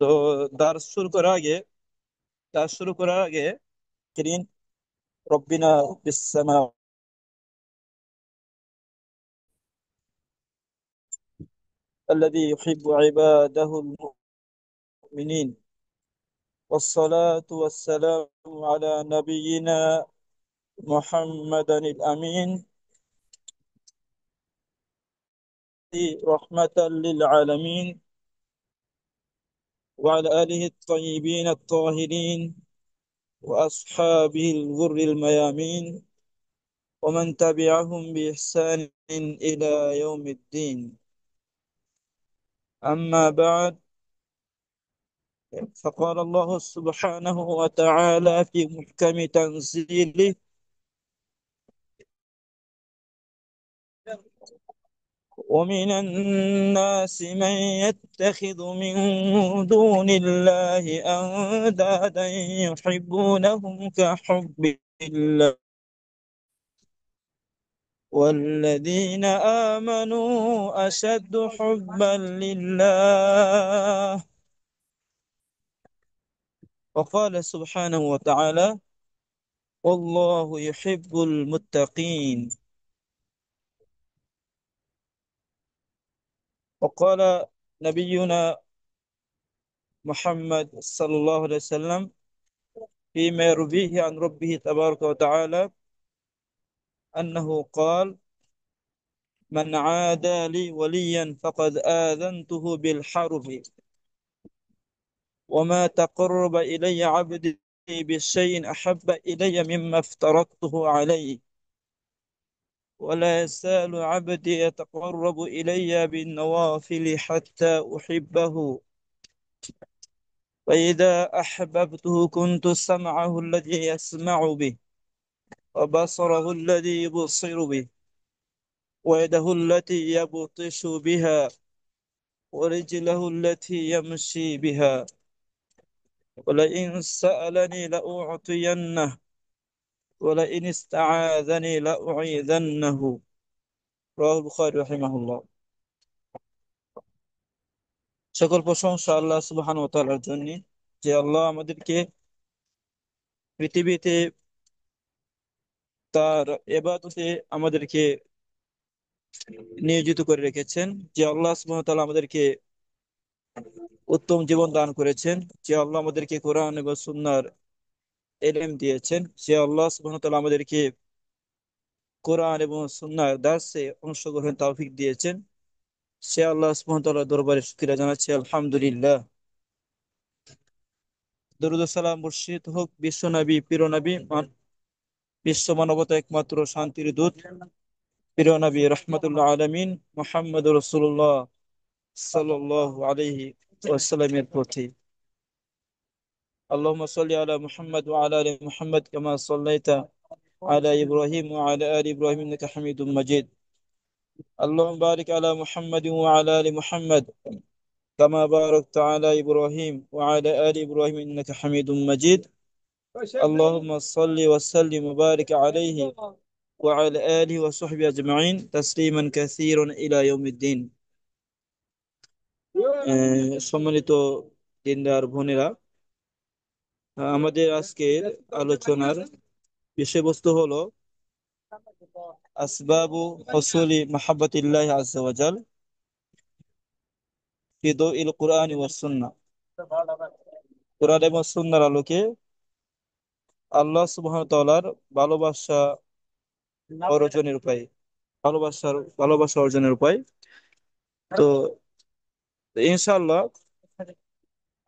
তো দার্স শুরু করার আগে দার্স শুরু করার আগে كريم ربنا في السماء الذي يحب عباده المؤمنين، والصلاة والسلام على نبينا محمد الأمين رحمة للعالمين، وعلى آله الطيبين الطاهرين وأصحابه الغر الميامين، ومن تبعهم بإحسان إلى يوم الدين. أما بعد، فقال الله سبحانه وتعالى في محكم تنزيله: ومن الناس من يتخذ من دون الله أندادا يحبونهم كحب الله، والذين آمنوا أشد حبا لله. وقال سبحانه وتعالى: والله يحب المتقين. وقال نبينا محمد صلى الله عليه وسلم فيما يرويه عن ربه تبارك وتعالى أنه قال: من عادى لي وليا فقد آذنته بالحرب، وما تقرب إلي عبدي بشيء أحب إلي مما افترضته عليه، ولا يزال عبدي يتقرب إلي بالنوافل حتى أحبه، فإذا أحببته كنت سمعه الذي يسمع به، وبصره الذي يبصر به، ويده التي يبطش بها، ورجله التي يمشي بها، ولئن سألني لأعطينه، ولئن استعاذني لأعيذنه. রাহুল বুখারী রাহিমাহুল্লাহ। সকল প্রশংসা আল্লাহ সুবহানাহু ওয়া তাআলার জন্য, যে আল্লাহ আমাদেরকে পৃথিবীতে তার ইবাদতে আমাদেরকে নিয়োজিত করে রেখেছেন, যে আল্লাহ সুবহানাহু ওয়া তাআলা আমাদেরকে উত্তম জীবন দান করেছেন, যে আল্লাহ আমাদেরকে কোরআন এবং সুন্নাহর ইলম দিয়েছেন, যে আল্লাহ সুবহানাহু ওয়া তাআলা আমাদেরকে কোরআন এবং সুন্নাহর দার্সে অংশগ্রহণ তৌফিক দিয়েছেন, সে আল্লাহ সুবহানাহু ওয়া তাআলার দরবারে শুকরিয়া জানাচ্ছি, আলহামদুলিল্লাহ। দরুদ ও সালাম বর্ষিত হোক বিশ্ব নবী, প্রিয় নবী, বিশ্ব মানবতা একমাত্র শান্তির দূত, প্রিয় নবী রহমাতুল্লাহ আলামিন মুহাম্মদ রাসূলুল্লাহ সাল্লাল্লাহু আলাইহি ওয়াসাল্লামের প্রতি। اللهم صل على محمد وعلى ال محمد كما صليت على ابراهيم وعلى ال ابراهيم انك حميد مجيد. اللهم بارك على محمد وعلى ال محمد كما باركت على ابراهيم وعلى ال ابراهيم انك حميد مجيد. اللهم صل وسلم وبارك عليه وعلى آله وصحبه أجمعين تسليما كثيرا إلى يوم الدين. সম্মানিত দিনদার বোনেরা, আমাদের আজকের আলোচনার বিষয়বস্তু হলো আসবাবু হুসুলি মাহাব্বাতিল্লাহ আযজা ওয়া জাল ফি দাওইল কুরআন ওয়াস সুন্নাহ। কুরআন এবং সুন্নাহর আলোকে আল্লাহ সুবহানাহু ওয়া তাআলার ভালোবাসা অর্জনের উপায়, ভালোবাসা অর্জনের উপায়। তো ইনশাআল্লাহ,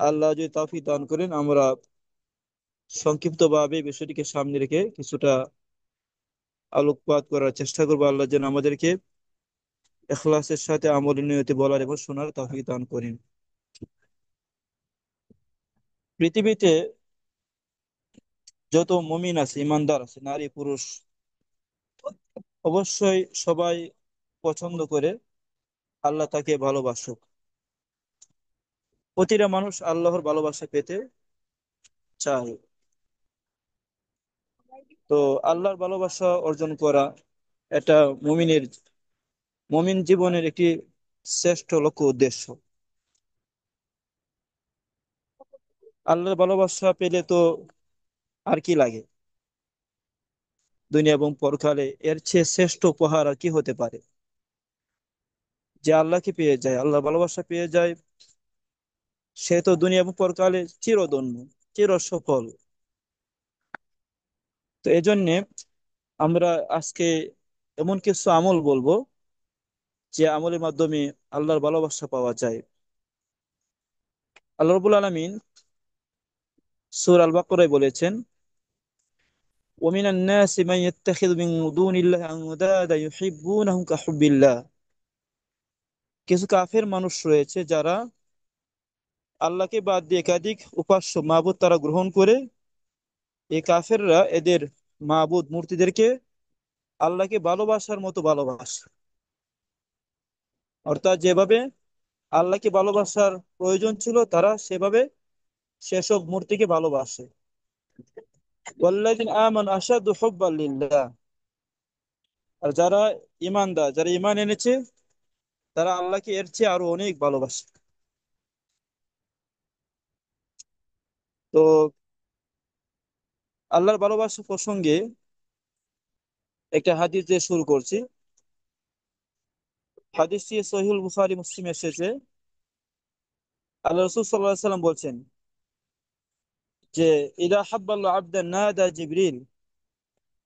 আল্লাহ যদি তৌফিক দান করেন, আমরা সংক্ষিপ্তভাবে বিষয়টিকে সামনে রেখে কিছুটা আলোকপাত করার চেষ্টা করবো। আল্লাহ যেন আমাদেরকে ইখলাসের সাথে আমলের নিয়তে বলার এবং শোনার তৌফিক দান করেন। পৃথিবীতে যত মুমিন আছে, ইমানদার আছে, নারী পুরুষ, অবশ্যই সবাই পছন্দ করে আল্লাহ তাকে ভালোবাসুক। প্রতিটা মানুষ আল্লাহর ভালোবাসা পেতে চায়। তো আল্লাহর ভালোবাসা অর্জন করা এটা মুমিনের মুমিন জীবনের একটি শ্রেষ্ঠ লক্ষ্য উদ্দেশ্য। আল্লাহর ভালোবাসা পেলে তো আর কি লাগে? দুনিয়া এবং পরকালে এর চেয়ে শ্রেষ্ঠ উপহার আর কি হতে পারে? যে আল্লাহকে পেয়ে যায়, আল্লাহর ভালোবাসা পেয়ে যায়, সে তো দুনিয়া এবং পরকালে চিরধন্য, চির সফল। তো এই জন্যে আমরা আজকে এমন কিছু আমল বলবো যে আমলের মাধ্যমে আল্লাহর ভালোবাসা পাওয়া যায়। আল্লাহ রাব্বুল আলামিন সূরা আল বাকারায় বলেছেন, ومن الناس من يتخذ من دون الله أندادا يحبونهم كحب الله। কিছু কাফের মানুষ রয়েছে যারা আল্লাহকে বাদ দিয়ে একাধিক উপাস্য মাবুদ তারা গ্রহণ করে। এই কাফেররা এদের মাবুদ মূর্তিদেরকে আল্লাহকে ভালোবাসার মতো ভালোবাসে। অর্থাৎ যেভাবে আল্লাহকে ভালোবাসার প্রয়োজন ছিল তারা সেভাবে সেসব মূর্তিকে ভালোবাসে। ওয়াল্লাযিনা আমানু আশাদ্দু হুব্বান লিল্লাহ। আর যারা ঈমানদার, যারা ঈমান এনেছে, তারা আল্লাহকে এর চেয়ে আরো অনেক ভালোবাসে। তো আল্লাহর ভালোবাসা প্রসঙ্গে একটা হাদিস দিয়ে শুরু করছি। হাদিসটি সহিহুল বুখারী মুসলিম এসেছে। আল্লাহ রাসূল সাল্লাল্লাহু আলাইহি সাল্লাম বলছেন যে, ইদা হাব্বাল্লাহু আবদান নাদা জিবরিল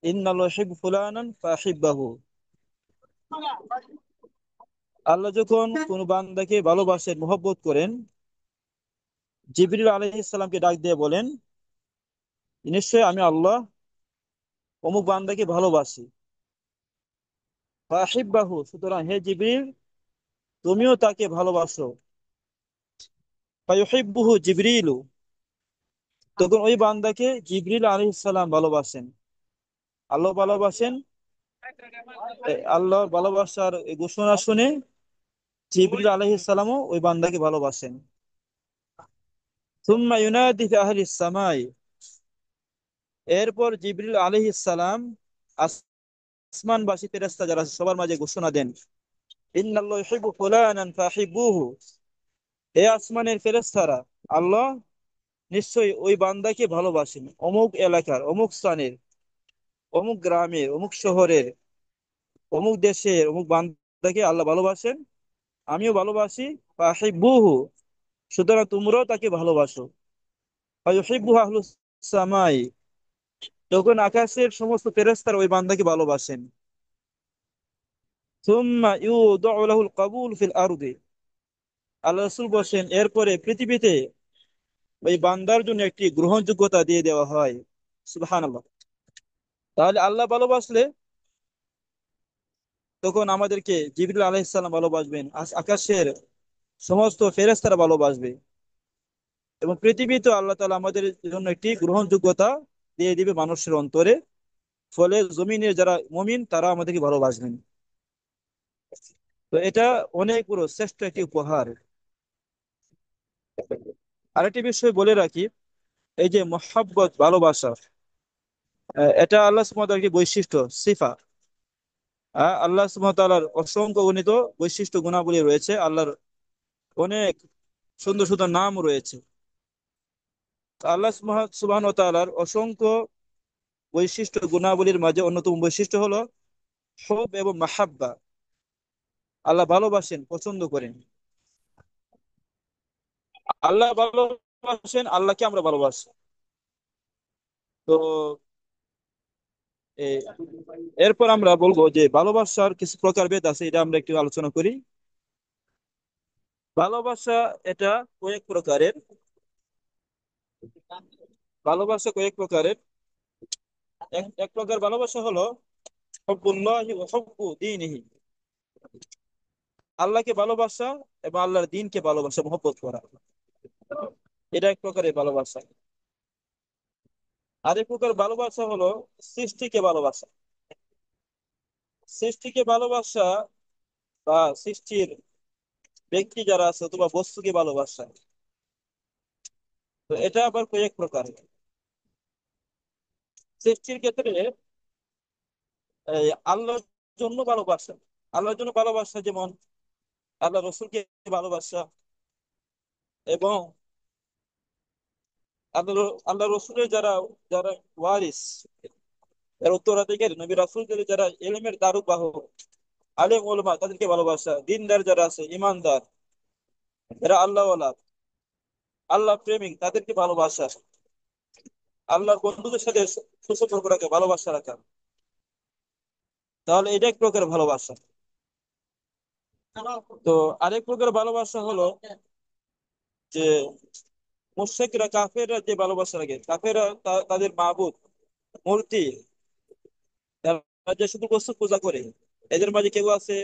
ইন্নাল্লাহু ইউহিব্বু ফুলানান ফাহিব্বাহু। আল্লাহ যখন কোন বান্দাকে ভালোবাসেন, মহব্বত করেন, জিবরিল আলাইহিস সালামকে ডাক দিয়ে বলেন, নিশ্চয় আমি আল্লাহ অমুক বান্দাকে ভালোবাসি। ফাহিব্বাহু, সুতরাং হে জিবরিল তুমিও তাকে ভালোবাসো। ফায়ুহিব্বুহু জিবরিলু, তখন ওই বান্দাকে জিবরিল আলাইহিস সালাম ভালোবাসেন। আল্লাহ ভালোবাসেন। আল্লাহর ভালোবাসার এই ঘোষণা শুনে জিবরিল আলাইহিস সালামও ওই বান্দাকে ভালোবাসেন। সুম্মা ইউনাদি ফি আহলিস সামাই, এরপর জিবরিল আলাইহিস সালাম আসমানবাসী ফেরেশতা যারা আছে সবার মাঝে ঘোষণা দেন, ইন্নাল্লাহু ইউহিব্বু ফুলানান ফাহিব্বুহু। হে আসমানের ফেরেশতারা, আল্লাহ নিশ্চয়ই ওই বান্দাকে ভালোবাসেন, অমুক এলাকার, অমুক স্থানের, অমুক গ্রামের, অমুক শহরের, অমুক দেশের অমুক বান্দাকে আল্লাহ ভালোবাসেন, আমিও ভালোবাসি। ফাহিব্বুহু, সুতরাং তোমরাও তাকে ভালোবাসো। ফায়ুহিব্বুহু আহলুস সামাই, তখন আকাশের সমস্ত ফেরেশতারা ওই বান্দাকে ভালোবাসেন। সুম্মা ইউদাউ লাহুল কাবুল ফিল আরদি, আল্লাহ রাসূল বলেন এরপরে পৃথিবীতে ওই বান্দার জন্য একটি গ্রহণযোগ্যতা দিয়ে দেওয়া হয়। সুবহানাল্লাহ। তাহলে আল্লাহ ভালোবাসলে তখন আমাদেরকে জিবরিল আলাইহিস সালাম ভালোবাসবেন, আকাশের সমস্ত ফেরেশতারা ভালোবাসবে, এবং পৃথিবীতে আল্লাহ তাআলা আমাদের জন্য একটি গ্রহণযোগ্যতা দিয়ে দিবে মানুষের অন্তরে। ফলে জমিনের যারা মুমিন তারা আমাদেরকে ভালোবাসবেন। তো এটা অনেক বড় শ্রেষ্ঠ একটি উপহার। আরেকটি বিষয় বলে রাখি, এই যে মহাব্বত, ভালোবাসা, এটা আল্লাহ সুবহানাহু ওয়া তাআলার একটি বৈশিষ্ট্য, সিফা। আল্লাহ সুবহানাহু ওয়া তাআলার অসংখ্য গণিত বৈশিষ্ট্য গুণাবলী রয়েছে, আল্লাহর অনেক সুন্দর সুন্দর নাম রয়েছে। তো আল্লাহ সুবহানাহু ওয়া তাআলার অসংখ্য বৈশিষ্ট্য গুণাবলীর মাঝে অন্যতম বৈশিষ্ট্য হলো হুব এবং মাহাব্বা। আল্লাহ ভালোবাসেন, পছন্দ করেন। আল্লাহ ভালোবাসেন, আল্লাহকে আমরা ভালোবাসি। তো এ, এরপর আমরা বলবো যে ভালোবাসার কিছু প্রকারভেদ আছে, এটা আমরা একটু আলোচনা করি। ভালোবাসা এটা কয়েক প্রকারের। ভালোবাসা কয়েক প্রকারের। এক এক প্রকার ভালোবাসা হলো হুব্বুল্লাহি ওয়া হুব্বু দীনিহি, আল্লাহকে ভালোবাসা এবং আল্লাহর দ্বীনকে ভালোবাসা, মহব্বত করা, এটা এক প্রকারের ভালোবাসা। আরেক প্রকার ভালোবাসা হলো সৃষ্টিকে ভালোবাসা। সৃষ্টিকে ভালোবাসা বা সৃষ্টির ব্যক্তি যারা আছে অথবা বস্তুকে ভালোবাসা, তো এটা আবার কয়েক প্রকার। সৃষ্টির ক্ষেত্রে আল্লাহর জন্য ভালোবাসা, আল্লাহর জন্য ভালোবাসা, যেমন আল্লাহ রসুলকে ভালোবাসা, এবং আল্লাহ আল্লাহ রসুলের যারা যারা ওয়ারিস, যারা উত্তরাধিকারী, নবী রাসূলদের যারা ইলমের দারুক বাহক, আলেম ওলামা, তাদেরকে ভালোবাসা। দিনদার যারা আছে, ইমানদার, যারা আল্লাহ ওয়ালা, আল্লাহ প্রেমিক, তাদেরকে ভালোবাসা। আল্লাহর বন্ধুদের সাথে সুসম্পর্ক রাখা, ভালোবাসা রাখা। তাহলে এটা এক প্রকার ভালোবাসা। তো আরেক প্রকার ভালোবাসা হলো যে মুশরিকরা, কাফেররা যে ভালোবাসা রাখে। কাফেররা তাদের মাবুদ, মূর্তি, তারা যে শুধু বস্তু পূজা করে। এদের মাঝে কেউ আছে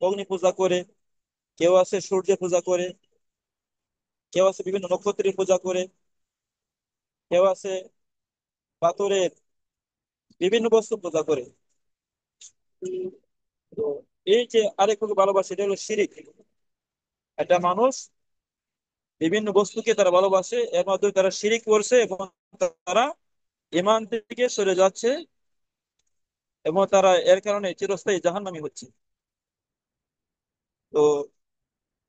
অগ্নি পূজা করে, কেউ আছে সূর্য পূজা করে, কেউ আছে বিভিন্ন নক্ষত্রের পূজা করে, কেউ আছে পাথরের বিভিন্ন বস্তু পূজা করে। তো এই যে আরেক প্রকার ভালোবাসা, এটা হলো শিরিক। একটা মানুষ বিভিন্ন বস্তুকে তারা ভালোবাসে, এর মাধ্যমে তারা শিরিক করছে এবং তারা ইমান থেকে সরে যাচ্ছে, এবং তারা এর কারণে চিরস্থায়ী জাহান্নামী হচ্ছে। তো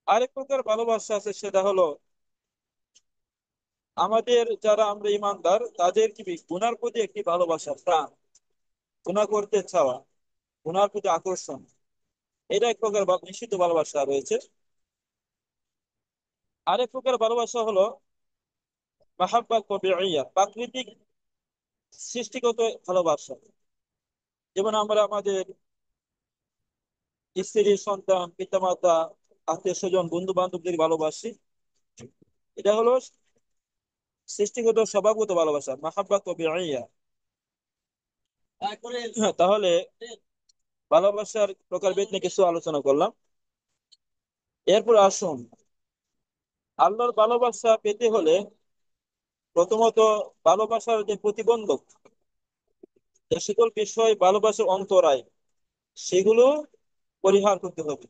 আরেক প্রকার ভালোবাসা আছে, সেটা হলো আমাদের যারা আমরা ইমানদার, তাদের কি গুনার প্রতি একটি ভালোবাসা, প্রাণ, গুনাহ করতে চাওয়া, গুনার প্রতি আকর্ষণ। এটা এক প্রকার নিষিদ্ধ ভালোবাসা রয়েছে। আরেক প্রকার ভালোবাসা হলো মাহাব্বা তবিইয়া, প্রাকৃতিক সৃষ্টিগত ভালোবাসা। যেমন আমরা আমাদের স্ত্রী, সন্তান, পিতামাতা, আত্মীয় স্বজন, বন্ধু বান্ধবদের ভালোবাসি। এটা হলো সৃষ্টিগত স্বভাবগত ভালোবাসা, মাহাব্বা তবিইয়া। তাহলে ভালোবাসার প্রকারভেদ নিয়ে কিছু আলোচনা করলাম। এরপর আসুন, আল্লাহর ভালোবাসা পেতে হলে প্রথমত ভালোবাসার যে প্রতিবন্ধক, যে সকল বিষয় ভালোবাসার অন্তরায়, সেগুলো পরিহার করতে হবে।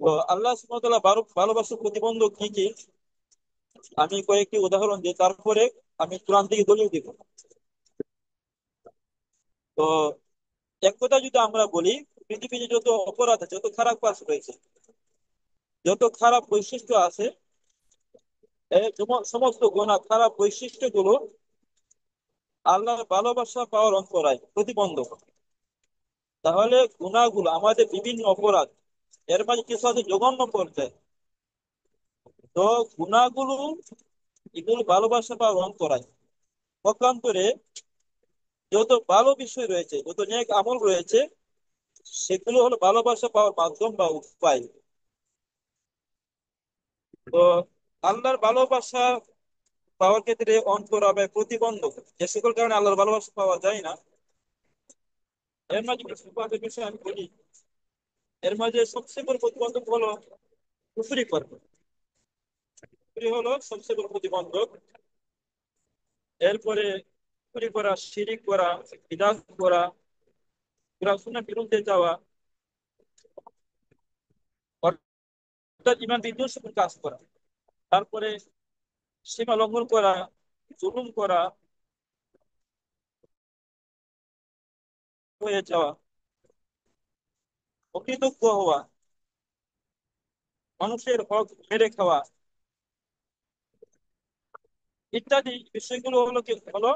তো আল্লাহ সুবহানাহু ওয়া তাআলা ভালোবাসার প্রতিবন্ধক কি কি, আমি কয়েকটি উদাহরণ দিই, তারপরে আমি কোরআন থেকে দলিল দিব। তো এক কথা যদি আমরা বলি, পৃথিবীতে যত অপরাধ আছে, যত খারাপ কাজ রয়েছে, যত খারাপ বৈশিষ্ট্য আছে, সমস্ত গুনাহ, খারাপ বৈশিষ্ট্যগুলো আল্লাহর ভালোবাসা পাওয়ার অন্তরায়, প্রতিবন্ধক। তাহলে গুনাহগুলো, আমাদের বিভিন্ন অপরাধ, এর মাঝে কিছু আছে জঘন্য পর্যায়ে। তো গুনাহগুলো, এগুলো ভালোবাসা পাওয়ার অন্তরায়। পক্ষান্তরে যত ভালো বিষয় রয়েছে, যত নেক আমল রয়েছে, সেগুলো হলো ভালোবাসা পাওয়ার মাধ্যম বা উপায়। তো আল্লাহর ভালোবাসা পাওয়ার ক্ষেত্রে অন্তরায় প্রতিবন্ধক, যে সকল কারণে আল্লাহর ভালোবাসা পাওয়া যায় না, এর মাঝে কিছু কয়েকটা বিষয় আমি বলি। এর মাঝে সবচেয়ে বড় প্রতিবন্ধক হলো কুফরি করা। কুফরি হলো সবচেয়ে বড় প্রতিবন্ধক। এরপরে কুফরি করা, শিরিক করা, বিদআত করা, কোরআন সুন্নাহর বিরুদ্ধে যাওয়া, অর্থাৎ ইমান বিদ্বেষী কাজ করা। তারপরে সীমা লঙ্ঘন করা, জুলুম করা, হয়ে যাওয়া, অকৃতজ্ঞ হওয়া, মানুষের হক মেরে খাওয়া, ইত্যাদি বিষয়গুলো হলো কি, হলো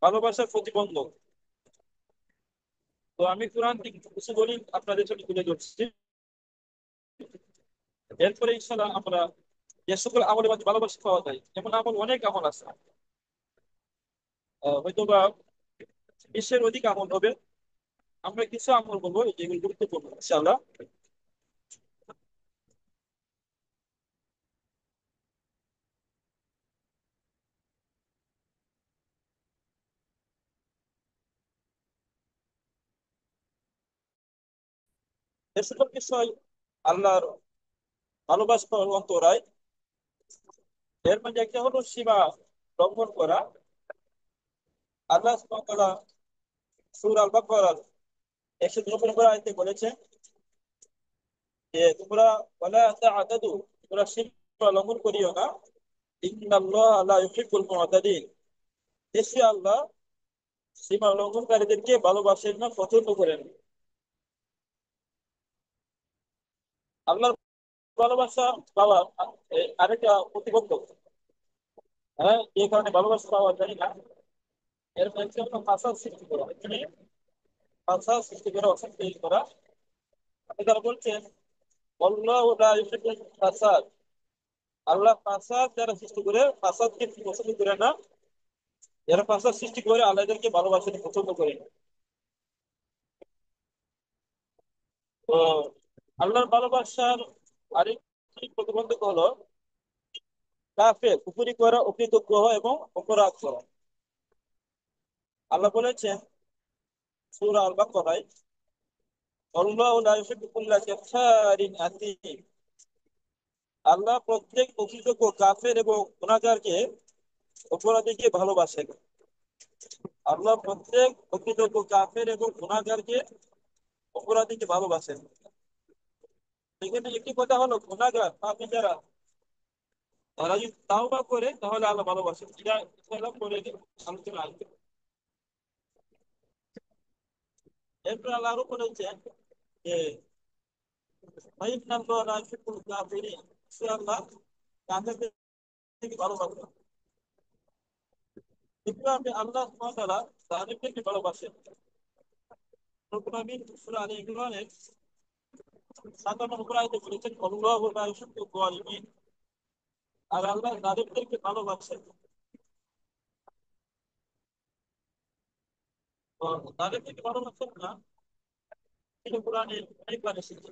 ভালোবাসার প্রতিবন্ধক। তো আমি কোরআন থেকে কিছু বলি, আপনাদের জন্য তুলে ধরছি। এরপরে ইনশাল্লাহ আমরা যে সকল আমলের মাঝে ভালোবাসা পাওয়া যায়, এমন আমল অনেক আমল আছে, হয়তো বা বিশ্বের অধিক আমল হবে। আমরা কিছু আমল বলবো যেগুলো গুরুত্বপূর্ণ ইনশাআল্লাহ। যে সকল বিষয় আল্লাহর ভালোবাসা পাওয়ার অন্তরায়, এর মধ্যে একটা হলো সীমা লঙ্ঘন করা। আল্লাহ সুবহানাহু ওয়া তাআলা সূরা আল বাকারার 153 নম্বর আয়াতে বলেছেন যে তোমরা ওয়ালা তা'তাদু, তোমরা সীমা লঙ্ঘন করিও না। ইন্নাল্লাহা লা ইউহিব্বুল মু'তাদিন, নিশ্চয়ই আল্লাহ সীমা লঙ্ঘনকারীদেরকে ভালোবাসেন না, পছন্দ করেন না। আল্লাহর ভালোবাসা পাওয়ার আরেকটা প্রতিবন্ধক, হ্যাঁ, যে কারণে ভালোবাসা পাওয়া যায় না, এর মধ্যে হলো ফাসাদ সৃষ্টি করা, এখানে ফাসাদ সৃষ্টি করা, অশান্তি তৈরি করা। আপনি তারা বলছেন আল্লাহ লা ইউহিব্বুল ফাসাদ, আল্লাহ ফাসাদ যারা সৃষ্টি করে, ফাসাদকে পছন্দ করে না, যারা ফাসাদ সৃষ্টি করে আল্লাহ এদেরকে ভালোবাসেন, পছন্দ করে না। তো আল্লাহর ভালোবাসার আরেকটি প্রতিবন্ধক হলো কাফের কুফরি করা, অকৃতজ্ঞ হওয়া এবং অপরাধ করা। আল্লাহ বলেছেন সূরা আল বাকারায়, আল্লাহু লা ইউহিব্বু কুল্লা কাফারিন আথীম, আল্লাহ প্রত্যেক অকৃতজ্ঞ কাফের এবং গুনাহগারকে, অপরাধীকে ভালোবাসেন। আল্লাহ প্রত্যেক অকৃতজ্ঞ কাফের এবং গুনাহগারকে, অপরাধীকে ভালোবাসেন। এখানে একটি কথা হলো গুনাহগার পাপী যারা, তারা যদি তাওবা করে তাহলে আল্লাহ ভালোবাসেন, এটা ইনশাআল্লাহ পরে আলোচনা আসবে। এরপর আল্লাহ আরো বলেছেন যে ফাইন্নাল্লাহা লা ইউহিব্বুল কাফিরিন, সে আল্লাহ কাফেরদের থেকে ভালোবাসেন। কিন্তু আপনি আল্লাহ সুবহানাহু ওয়া তাআলা জালিমদেরকে ভালোবাসেন। রব্বুল আমিন সূরা আলে ইমরানের 57 নম্বর আয়াতে বলেছেন আল্লাহু লা ইউহিব্বুল যালিমিন, আর আল্লাহ জালিমদেরকে ভালোবাসেন। তো জালিমদেরকে ভালোবাসেন না, এটা কোরআনে অনেকবার এসেছে।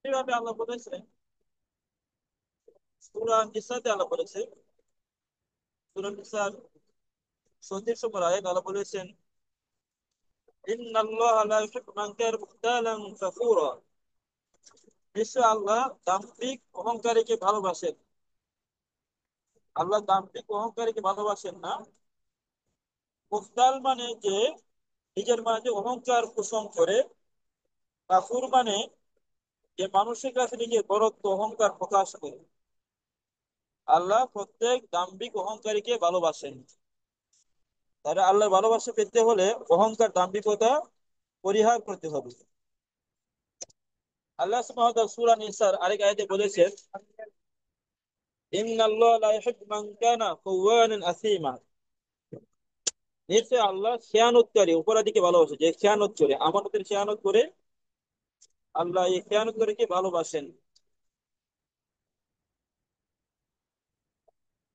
এভাবে আল্লাহ বলেছেন সূরা নিসাতে, আল্লাহ বলেছে সূরা নিসার 34 নম্বর আয়াত, আল্লাহ বলেছেন ইন্নাল্লাহা লা ইউহিব্বু মান কানা মুখতালান ফাখুরা, নিশ্চয় আল্লাহ দাম্ভিক অহংকারীকে ভালোবাসেন। আল্লাহ দাম্ভিক অহংকারীকে ভালোবাসেন না। মুখতাল মানে যে নিজের মাঝে অহংকার পোষণ করে, ফাখুর মানে যে মানুষের কাছে নিজের বড়ত্ব অহংকার প্রকাশ করে। আল্লাহ প্রত্যেক দাম্ভিক অহংকারীকে ভালোবাসেন। তারা আল্লাহর ভালোবাসা পেতে হলে অহংকার দাম্ভিকতা পরিহার করতে হবে। আল্লাহ সুবহানাহু ওয়া তাআলা সূরা নিসার আরেক আয়াতে বলেছেন ইন্নাল্লাহা লা ইউহিব্বু মান কানা খাওয়ানান আসীমা, নিশ্চয় আল্লাহ খেয়ানতকারী অপরাধীকে ভালোবাসে, যে খেয়ানত করে, আমানতের খেয়ানত করে, আল্লাহ এই খেয়ানতকারীকে ভালোবাসেন।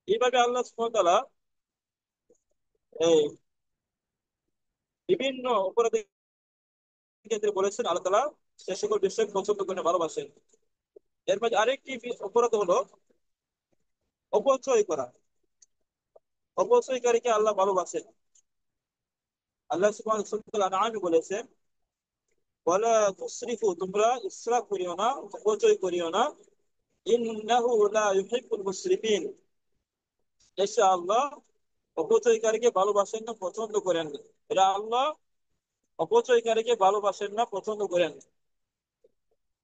এইভাবে আল্লাহ সুবহানাহু ওয়া তাআলা এই বিভিন্ন অপরাধের ক্ষেত্রে বলেছেন আল্লাহ তাআলা সে সকল বিষয় পছন্দ করে ভালোবাসেন। এর মাঝে আরেকটি অপরাধ হলো অপচয় করা। অপচয়কারীকে আল্লাহ ভালোবাসেন। আল্লাহ সুবহানাহু ওয়া তাআলা বলেছেন ওয়ালা তুসরিফু, তোমরা ইসরাফ করিও না, অপচয় করিও না, ইন্নাহু লা ইউহিব্বুল মুসরিফিন, নিশ্চয় আল্লাহ অপচয়কারীকে ভালোবাসেন না, পছন্দ করেন না। এটা আল্লাহ অপচয়কারীকে ভালোবাসেন না, পছন্দ করেন না।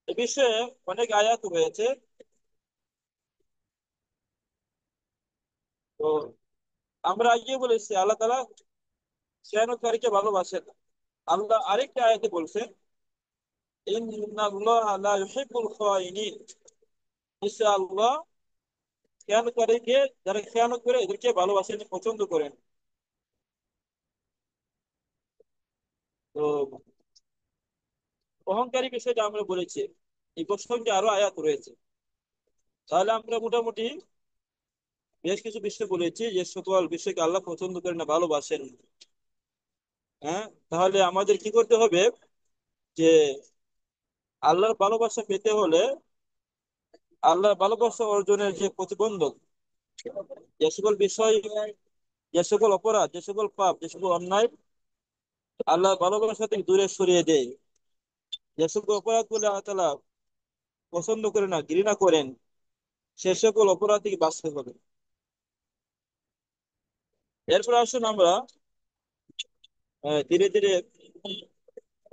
এ বিষয়ে অনেক আয়াত রয়েছে। তো আমরা আগে বলেছি আল্লাহ তাআলা খেয়ানতকারীকে ভালোবাসেন না। আল্লাহ আরেকটা আয়াতে বলছেন ইন্নাল্লাহা লা ইউহিব্বুল খায়িনিন, নিশ্চয় আল্লাহ খেয়ানতকারীকে, যারা খেয়ানত করে এদেরকে ভালোবাসেন, পছন্দ করেন। তো অহংকারী বিষয়টা আমরা বলেছি, এই প্রসঙ্গে আরো আয়াত রয়েছে। তাহলে আমরা মোটামুটি বেশ কিছু বিষয় বলেছি যে সকল বিষয়কে আল্লাহ পছন্দ করেন না, ভালোবাসেন। হ্যাঁ, তাহলে আমাদের কি করতে হবে যে আল্লাহর ভালোবাসা পেতে হলে আল্লাহর ভালোবাসা অর্জনের যে প্রতিবন্ধক, যে সকল বিষয়, যে সকল অপরাধ, যে সকল পাপ, যে সকল অন্যায় আল্লাহ ভালোবাসা থেকে দূরে সরিয়ে দেয়, যে সকল অপরাধ বলে আল্লাহ তাআলা পছন্দ করে না, ঘৃণা করেন, সে সকল অপরাধ থেকে বাঁচতে হবে। এরপর আসুন আমরা ধীরে ধীরে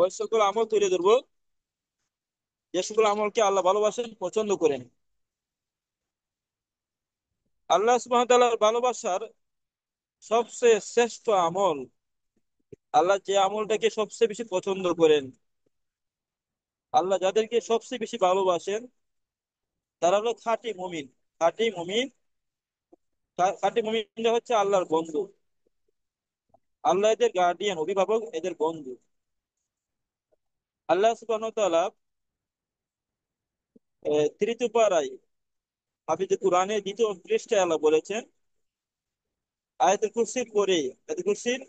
ওই সকল আমল তুলে ধরবো যে সকল আমলকে আল্লাহ ভালোবাসেন, পছন্দ করেন। আল্লাহ সুবহানাহু ওয়া তাআলার ভালোবাসার সবচেয়ে শ্রেষ্ঠ আমল, আল্লাহ যে আমলটাকে সবচেয়ে বেশি পছন্দ করেন, আল্লাহ যাদেরকে সবচেয়ে বেশি ভালোবাসেন, তারা হলো খাঁটি মুমিন। খাঁটি মুমিন, খাঁটি মুমিনরা হচ্ছে আল্লাহর বন্ধু। আল্লাহ এদের গার্ডিয়ান, অভিভাবক, এদের বন্ধু। আল্লাহ সুবহানাহু ওয়া তাআলা তৃতীয় পারায় হাফিজে কোরআনের দ্বিতীয় পৃষ্ঠায় আল্লাহ বলেছেন, আয়াতুল কুরসির পরে, আয়াতুল কুরসির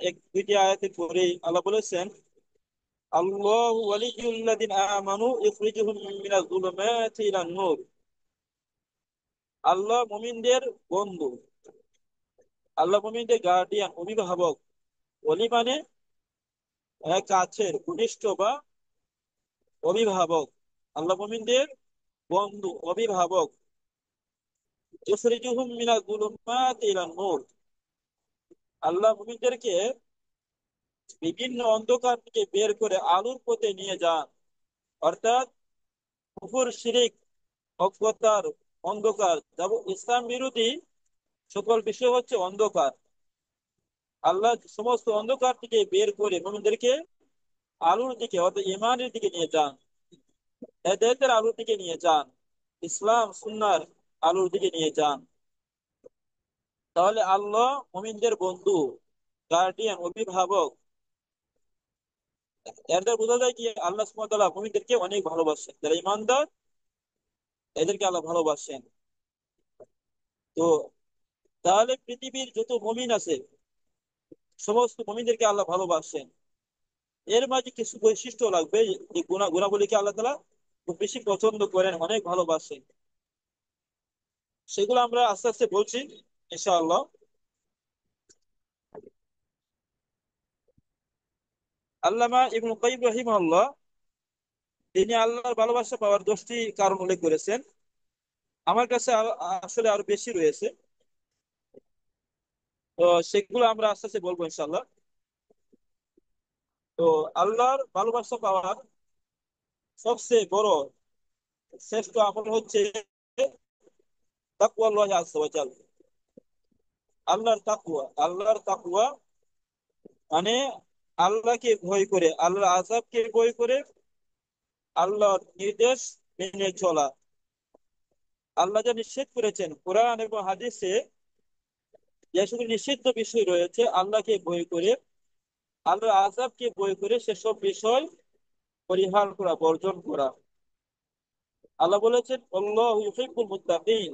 এক দুইটি আয়াতের পরে আল্লাহ বলেছেন, আল্লাহু ওয়ালিয়্যুল্লাযিনা আমানু ইখরিজুহুম মিনাজ যুলুমাতি ইলান নূর। আল্লাহ মুমিনদের বন্ধু, আল্লাহ মুমিনদের গার্ডিয়ান, অভিভাবক। ওলি মানে কাছের, ঘনিষ্ঠ বা অভিভাবক। আল্লাহ মুমিনদের বন্ধু, অভিভাবক। ইখরিজুহুম মিনাজ যুলুমাতি ইলান নূর। আল্লাহ মুমিনদেরকে বিভিন্ন অন্ধকার থেকে বের করে আলোর পথে নিয়ে যান। অর্থাৎ কুফর, শিরিক, অজ্ঞতার অন্ধকার, ইসলাম বিরোধী সকল বিষয় হচ্ছে অন্ধকার। আল্লাহ সমস্ত অন্ধকার থেকে বের করে মুমিনদেরকে আলোর দিকে, অর্থাৎ ইমানের দিকে নিয়ে যান, হেদায়েতের আলোর দিকে নিয়ে যান, ইসলাম সুন্নাহর আলোর দিকে নিয়ে যান। তাহলে আল্লাহ মুমিনদের বন্ধু, গার্ডিয়ান, অভিভাবক। এর দ্বারা বোঝা যায় কি আল্লাহ সুবহানাহু ওয়া তাআলা মুমিনদেরকে অনেক ভালোবাসেন। যারা ইমানদার এদেরকে আল্লাহ ভালোবাসেন। তো তাহলে পৃথিবীর যত মুমিন আছে সমস্ত মুমিনদেরকে আল্লাহ ভালোবাসেন। এর মাঝে কিছু বৈশিষ্ট্য লাগবে, যে গুণাবলীকে আল্লাহ তাআলা খুব বেশি পছন্দ করেন, অনেক ভালোবাসেন। সেগুলো আমরা আস্তে আস্তে বলছি ইনশাআল্লাহ। আল্লামা ইবনে কাইয়্যিম রাহিমাহুল্লাহ তিনি আল্লাহর ভালোবাসা পাওয়ার 10টি কারণ উল্লেখ করেছেন। আমার কাছে আসলে আরো বেশি রয়েছে। তো সেগুলো আমরা আস্তে আস্তে বলবো ইনশাআল্লাহ। তো আল্লাহর ভালোবাসা পাওয়ার সবচেয়ে বড় শ্রেষ্ঠ আমল হচ্ছে তাকওয়াল্লাহ আযজা ওয়া জাল। আল্লাহর তাকওয়া মানে আল্লাহকে ভয় করে, আল্লাহর আযাবকে ভয় করে, আল্লাহর নির্দেশ মেনে চলা। আল্লাহ যা নিষেধ করেছেন কোরআন এবং হাদিসে, যে সকল নিষিদ্ধ বিষয় রয়েছে, আল্লাহকে ভয় করে, আল্লাহর আযাবকে ভয় করে সেসব বিষয় পরিহার করা, বর্জন করা। আল্লাহ বলেছেন, আল্লাহু ইউহিব্বুল মুত্তাকিন।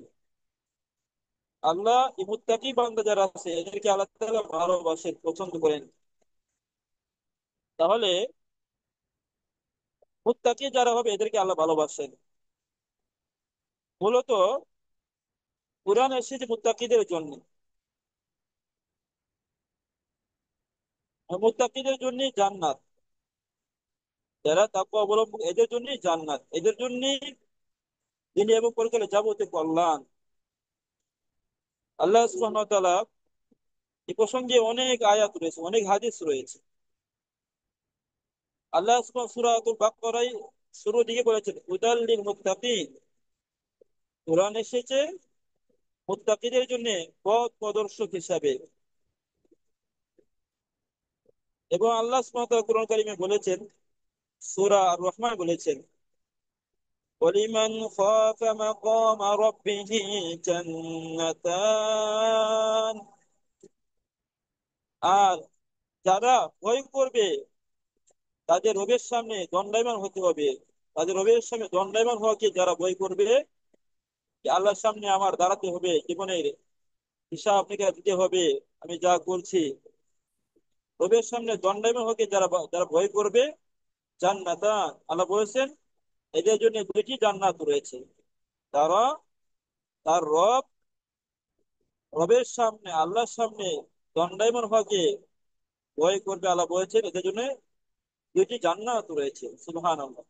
আল্লাহ এই মুত্তাকি বান্দা যারা আছে এদেরকে আল্লাহ তাআলা ভালোবাসেন, পছন্দ করেন। তাহলে মুত্তাকি যারা হবে এদেরকে আল্লাহ ভালোবাসেন। মূলত কুরআন এসেছে মুত্তাকিদের জন্য। মুত্তাকিদের জন্য জান্নাত, যারা তাকওয়া অবলম্বন, এদের জন্য জান্নাত, এদের জন্য দিন এবং পরকালে যাবতীয় কল্যাণ। আল্লাহ সুবহানাহু ওয়া তাআলা এই প্রসঙ্গে অনেক আয়াত রয়েছে, অনেক হাদিস রয়েছে। আল্লাহ সূরাতুল বাকারায় শুরু দিকে বলেছেন, হুদাল লিল মুত্তাকিন। কোরআন এসেছে মুত্তাকিদের জন্য পথ প্রদর্শক হিসাবে। এবং আল্লাহ সুবহানাহু ওয়া তাআলা কোরআন কারীমে বলেছেন, সূরা আর রহমান বলেছেন, ওয়ালিমান খাফা মাকামা রাব্বিহি জান্নাতান। আর যারা ভয় করবে, তাদের রবের সামনে দণ্ডায়মান হতে হবে। তাদের রবের সামনে দণ্ডায়মান হওয়াকে যারা ভয় করবে, যে আল্লাহর সামনে আমার দাঁড়াতে হবে, জীবনের হিসাব নিকাশ দিতে হবে, আমি যা করছি, রবের সামনে দণ্ডায়মান হতে যারা যারা ভয় করবে, জান্নাতান, আল্লাহ বলেছেন এদের জন্য দুইটি জান্নাত রয়েছে। তারা তার রবের সামনে, আল্লাহর সামনে দণ্ডায়মান হওয়াকে ভয় করবে, আল্লাহ বলেছেন এদের জন্য দুইটি জান্নাত রয়েছে। সুবহানাল্লাহ।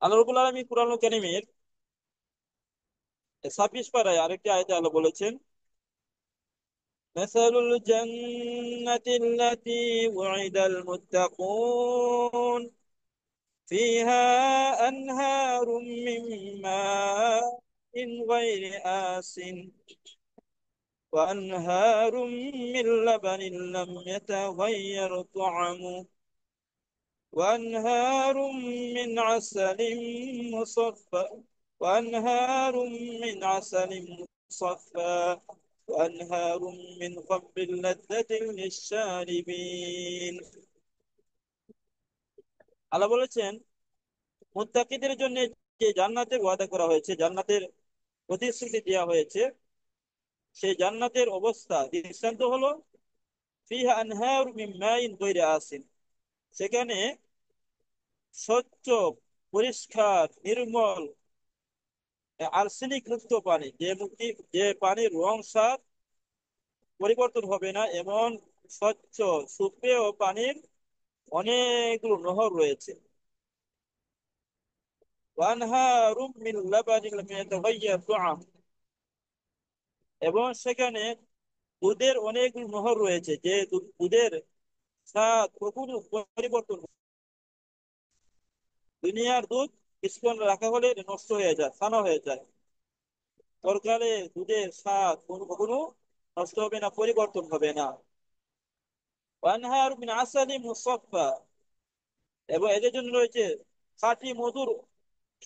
আল্লাহ রাব্বুল আলামিন কুরআন কারীমের 26 পারায় আরেকটি আয়াতে আল্লাহ বলেছেন, মাসালুল জান্নাতিল্লাতী ওয়াইদাল মুত্তাকুন ফিহা আনহারুম মিন মাইন গায়রি আসিন ওয়া আনহারুম মিন লাবানিন লাম ইয়াতাগায়্যার তা'আমুহু وأنهار من عسل مصفى وأنهار من عسل مصفى وأنهار من خمر لذة للشاربين। আল্লাহ বলেছেন, মুত্তাকিদের জন্য যে জান্নাতের ওয়াদা করা হয়েছে, জান্নাতের প্রতিশ্রুতি দেওয়া হয়েছে, সেই জান্নাতের অবস্থা দৃষ্টান্ত হলো ফিহা আনহারু মিন মাইন গায়রি আসিন। সেখানে স্বচ্ছ, পরিষ্কার, নির্মল, আর্সেনিক মুক্ত পানি, যে পানির রং স্বাদ পরিবর্তন হবে না, এমন স্বচ্ছ সুপেয় পানির অনেকগুলো নহর রয়েছে। ওয়ানহারুম মিন লাবানিন লাম ইয়াতাগায়্যার তুআম। এবং সেখানে দুধের অনেকগুলো নহর রয়েছে, যে দুধের স্বাদ কখনো পরিবর্তন হয় না। দুনিয়ার দুধ কিছুক্ষণ রাখা হলে নষ্ট হয়ে যায়, ছানা হয়ে যায়। পরকালে দুধের স্বাদ কখনো নষ্ট হবে না, পরিবর্তন হবে না। ওয়ানহার মিন আসালি মুসাফফা। এবং এদের জন্য রয়েছে খাঁটি মধুর,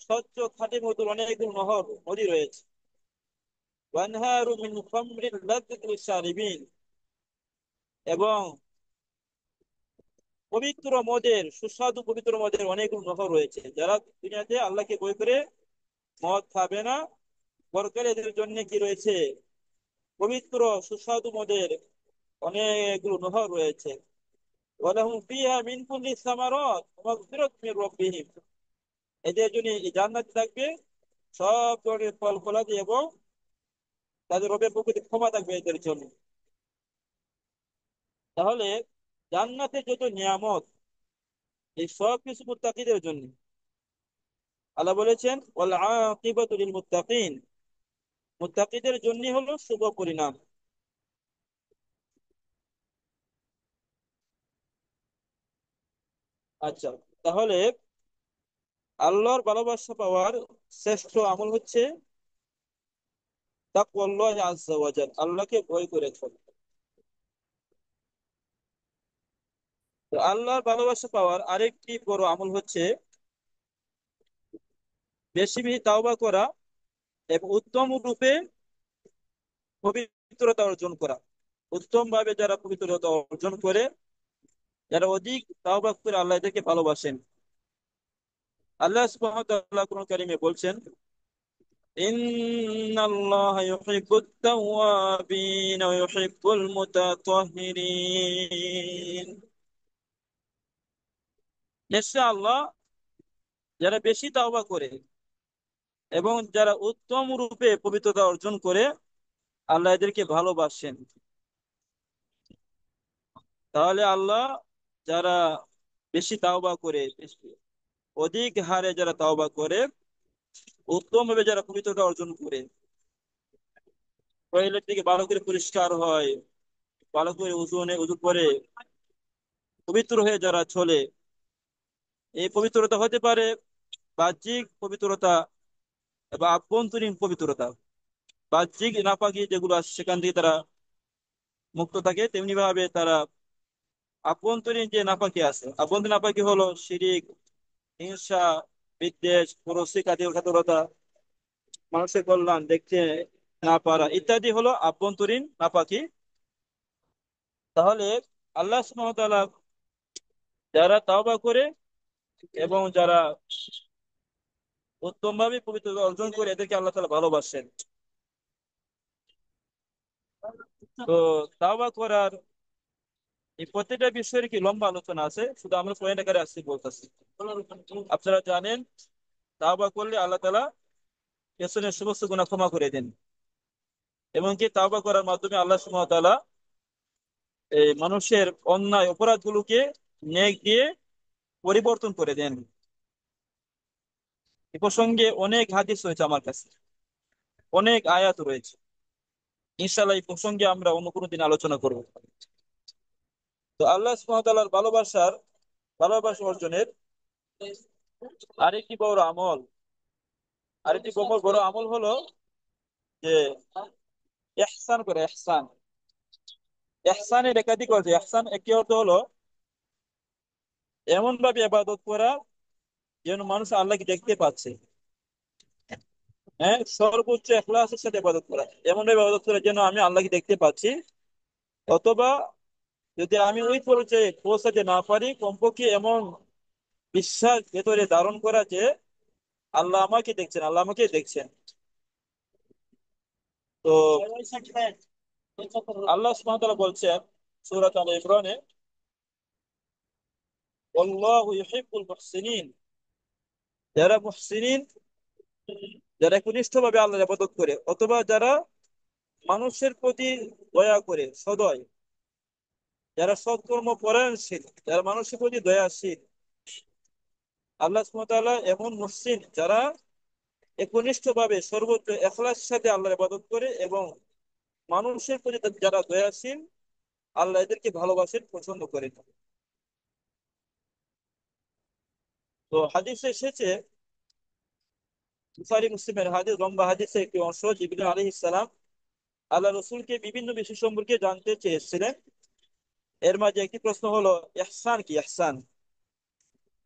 স্বচ্ছ খাঁটি মধুর অনেকগুলো নহর, নদী রয়েছে। ওয়ানহারু মিন খামরিন লাযযাতিন লিশারিবিন। এবং পবিত্র মদের, সুস্বাদু পবিত্র মদের অনেকগুলো নহর রয়েছে। যারা দুনিয়াতে আল্লাহকে ভয় করে মদ খাবে না, পরকালে এদের জন্য কি রয়েছে? পবিত্র সুস্বাদু মদের অনেকগুলো নহর রয়েছে। ওয়ালাহুম ফিহা মিন কুল্লি সামারাত ওয়া মাগফিরাতুম মির রাব্বিহিম। এদের জন্য এই জান্নাতে থাকবে সব ধরনের ফল ফলাদি, এবং তাদের রবের পক্ষ থেকে ক্ষমা থাকবে এদের জন্য। তাহলে জান্নাতে যত নিয়ামত, এই সব কিছু মুত্তাকিদের জন্য। আল্লাহ বলেছেন ওয়াল আকিবাতু লিল মুত্তাকিন। মুত্তাকিদের জন্য হলো শুভ পরিণাম। আচ্ছা, তাহলে আল্লাহর ভালোবাসা পাওয়ার শ্রেষ্ঠ আমল হচ্ছে তাকওয়াল্লাহ আযজা ওয়া জাল, আল্লাহকে ভয় করে চলা। তো আল্লাহর ভালোবাসা পাওয়ার আরেকটি বড় আমল হচ্ছে বেশি বেশি তাওবা করা এবং উত্তম রূপে পবিত্রতা অর্জন করা। উত্তম ভাবে যারা পবিত্রতা অর্জন করে, যারা অধিক তাওবা করে, আল্লাহ এদেরকে ভালোবাসেন। আল্লাহ সুবহানাহু ওয়া তাআলা কোরআন কারীমে বলছেন, ইন্নাল্লাহা ইউহিব্বুত তাওয়াবিন ওয়া ইউহিব্বুল মুতাতাহহিরিন। নিশ্চয় আল্লাহ যারা বেশি তাওবা করে এবং যারা উত্তম রূপে পবিত্রতা অর্জন করে, আল্লাহ এদেরকে ভালোবাসেন। তাহলে আল্লাহ যারা বেশি তাওবা করে, অধিক হারে যারা তাওবা করে, উত্তম ভাবে যারা পবিত্রতা অর্জন করে, টয়লেট থেকে ভালো করে পরিষ্কার হয়, ভালো করে উজু করে পবিত্র হয়ে যারা চলে, এই পবিত্রতা হতে পারে বাহ্যিক পবিত্রতা বা আভ্যন্তরীণ পবিত্রতা। বাহ্যিক নাপাকি যেগুলো আছে সেখান থেকে তারা মুক্ত থাকে, তেমনি ভাবে তারা আভ্যন্তরীণ যে নাপাকি আছে, আভ্যন্তরীণ নাপাকি হলো শিরিক, হিংসা, বিদ্বেষ, কাতরতা, মানুষের কল্যাণ দেখতে না পারা ইত্যাদি হলো আভ্যন্তরীণ নাপাকি। তাহলে আল্লাহ সুবহানাহু ওয়া তাআলা যারা তাওবা করে এবং যারা উত্তম ভাবে পবিত্রতা অর্জন করে, এদেরকে আল্লাহ তাআলা ভালোবাসেন। তো তাওবা করার এই প্রত্যেকটা বিষয়ের কি লম্বা আলোচনা আছে, শুধু আমরা পয়েন্ট আকারে আসছি বলতেছি। আপনারা জানেন, তাওবা করলে আল্লাহ তাআলা পেছনের সমস্ত গুনাহ ক্ষমা করে দেন, এবং কি তাওবা করার মাধ্যমে আল্লাহ সুবহানাহু ওয়া তাআলা এই মানুষের অন্যায় অপরাধগুলোকে নেক দিয়ে পরিবর্তন করে দেন। এ প্রসঙ্গে অনেক হাদিস রয়েছে আমার কাছে, অনেক আয়াত রয়েছে। ইনশাআল্লাহ এই প্রসঙ্গে আমরা অন্য কোনো দিন আলোচনা করব। তো আল্লাহ সুবহানাহু ওয়া তাআলার ভালোবাসা অর্জনের আরেকটি বড় আমল, আরেকটি বড় আমল হলো যে ইহসান করে, ইহসান। ইহসানের একাধিক অর্থ। ইহসান একটি অর্থ হলো এমন ভাবে ইবাদত করা যেন মানুষ আল্লাহকে দেখতে পাচ্ছে। হ্যাঁ, সর্বোচ্চ ইখলাসের সাথে ইবাদত করা, এমন ভাবে ইবাদত করা যেন আমি আল্লাহকে দেখতে পাচ্ছি। অথবা যদি আমি ওই পর্যায়ে পৌঁছাতে না পারি, কমপক্ষে এমন বিশ্বাস ভেতরে ধারণ করা যে আল্লাহ আমাকে দেখছেন, আল্লাহ আমাকে দেখছেন। তো আল্লাহ সুবহানাহু ওয়া তাআলা বলছেন সূরা আলে ইমরানে, আল্লাহু ইউহিব্বুল মুহসিনিন, যারা মুহসিনিন, যারা একনিষ্ঠভাবে আল্লাহর ইবাদত করে, অথবা যারা মানুষের প্রতি দয়া করে, সদয়, যারা সৎকর্ম পরায়ণশীল, যারা মানুষের প্রতি দয়াশীল। আল্লাহ সুবহানাহু ওয়া তাআলা এমন মুহসিন যারা একনিষ্ঠভাবে সর্বোচ্চ ইখলাসের সাথে আল্লাহর ইবাদত করে এবং মানুষের প্রতি যারা দয়াশীল, আল্লাহ এদেরকে ভালোবাসেন, পছন্দ করেন। তো হাদিসে এসেছে, বুখারী মুসলিমের হাদিস, লম্বা হাদিসে একটি অংশ, জিবরিল আলাইহিস সালাম আল্লাহ রসুলকে বিভিন্ন বিষয় সম্পর্কে জানতে চেয়েছিলেন। এর মাঝে একটি প্রশ্ন হলো, ইহসান কি? ইহসান।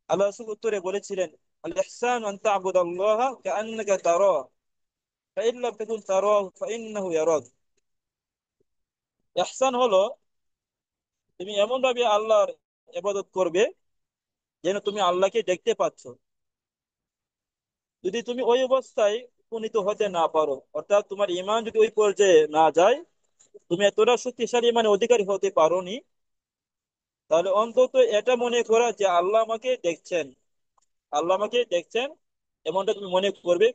আল্লাহ রসুল উত্তরে বলেছিলেন, আল ইহসান আন তা'বুদাল্লাহা কাআন্নাকা তারাহু ফাইন লাম তাকুন তারাহু ফাইন্নাহু ইয়ারাক। ইহসান হলো তুমি এমন ভাবে আল্লাহর ইবাদত করবে যেন তুমি আল্লাহকে দেখতে পাচ্ছ। যদি তুমি ওই অবস্থায় উপনীত হতে না পারো, অর্থাৎ তোমার ঈমান যদি ওই পর্যায়ে না যায়, তুমি এতটা শক্তিশালী মানে অধিকারী হতে পারোনি, তাহলে অন্তত এটা মনে করা যে আল্লাহ আমাকে দেখছেন, আল্লাহ আমাকে দেখছেন, এমনটা তুমি মনে করবে,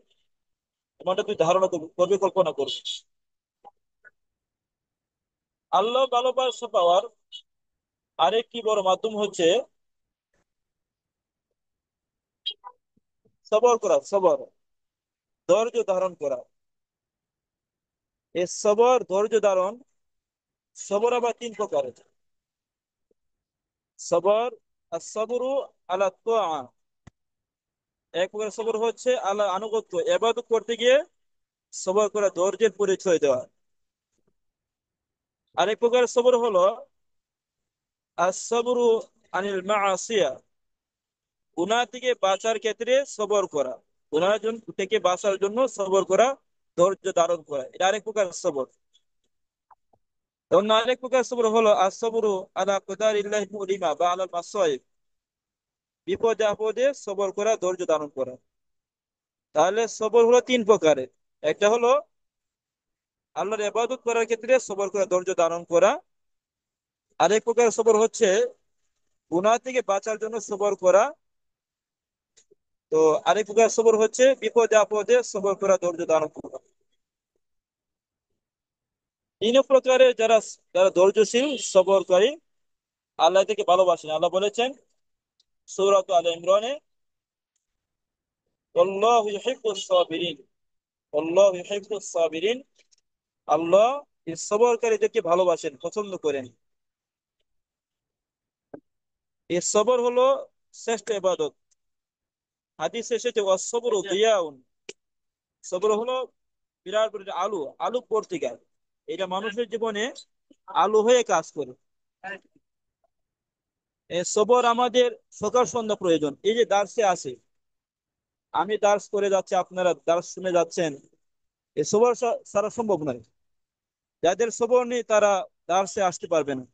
এমনটা তুমি ধারণা করবে, কল্পনা করবে। আল্লাহ ভালোবাসা পাওয়ার আরেকটি বড় মাধ্যম হচ্ছে সবর করা, সবর, ধৈর্য ধারণ করা। এই সবর, ধৈর্য ধারণ, সবর আবার তিন প্রকারের। সবর, as-sabru আলা তাআ, এক প্রকার সবর হচ্ছে আল্লাহ আনুগত্য ইবাদত করতে গিয়ে সবর করা, ধৈর্যের পরিচয় দেওয়া। আরেক প্রকার সবর হলো as-sabru আনিল মাআসিয়া, গুনাহ থেকে বাঁচার ক্ষেত্রে সবর করা, গুনাহ থেকে বাঁচার জন্য সবর করা, ধৈর্য ধারণ করা, এটা আরেক প্রকার সবর। অন্য আরেক প্রকার সবর হলো as-sabru আলা কদারিল্লাহি মুলিমা বা আলাল মাসাইব, বিপদে আপদে সবর করা, ধৈর্য ধারণ করা। তাহলে সবর হলো তিন প্রকারের। একটা হলো আল্লাহর ইবাদত করার ক্ষেত্রে সবর করা, ধৈর্য ধারণ করা। আরেক প্রকার সবর হচ্ছে গুনাহ থেকে বাঁচার জন্য সবর করা। তো আরেক প্রকার সবর হচ্ছে বিপদে আপদে সবর করা, ধৈর্য ধারণ করা। তিন প্রকারের যারা যারা ধৈর্যশীল, সবরকারী, আল্লাহ থেকে ভালোবাসেন। আল্লাহ বলেছেন সূরা আলে ইমরানে, আল্লাহু ইউহিব্বুস সাবিরিন, আল্লাহু ইউহিব্বুস সাবিরিন, আল্লাহ এই সবরকারীদেরকে ভালোবাসেন, পছন্দ করেন। এই সবর হলো শ্রেষ্ঠ ইবাদত। হাদিসে এসেছে ওয়াস-সাবরু দিয়াউন, সবর হলো বিরাট বড় একটা আলো, আলো পত্রিকা। এটা মানুষের জীবনে আলো হয়ে কাজ করে। এই সবর আমাদের সকাল সন্ধ্যা প্রয়োজন। এই যে দার্সে আছে, আমি দার্স করে যাচ্ছি, আপনারা দার্স শুনে যাচ্ছেন, এই সবর সারা সম্ভব নয়। যাদের সবর নেই তারা দার্সে আসতে পারবে না।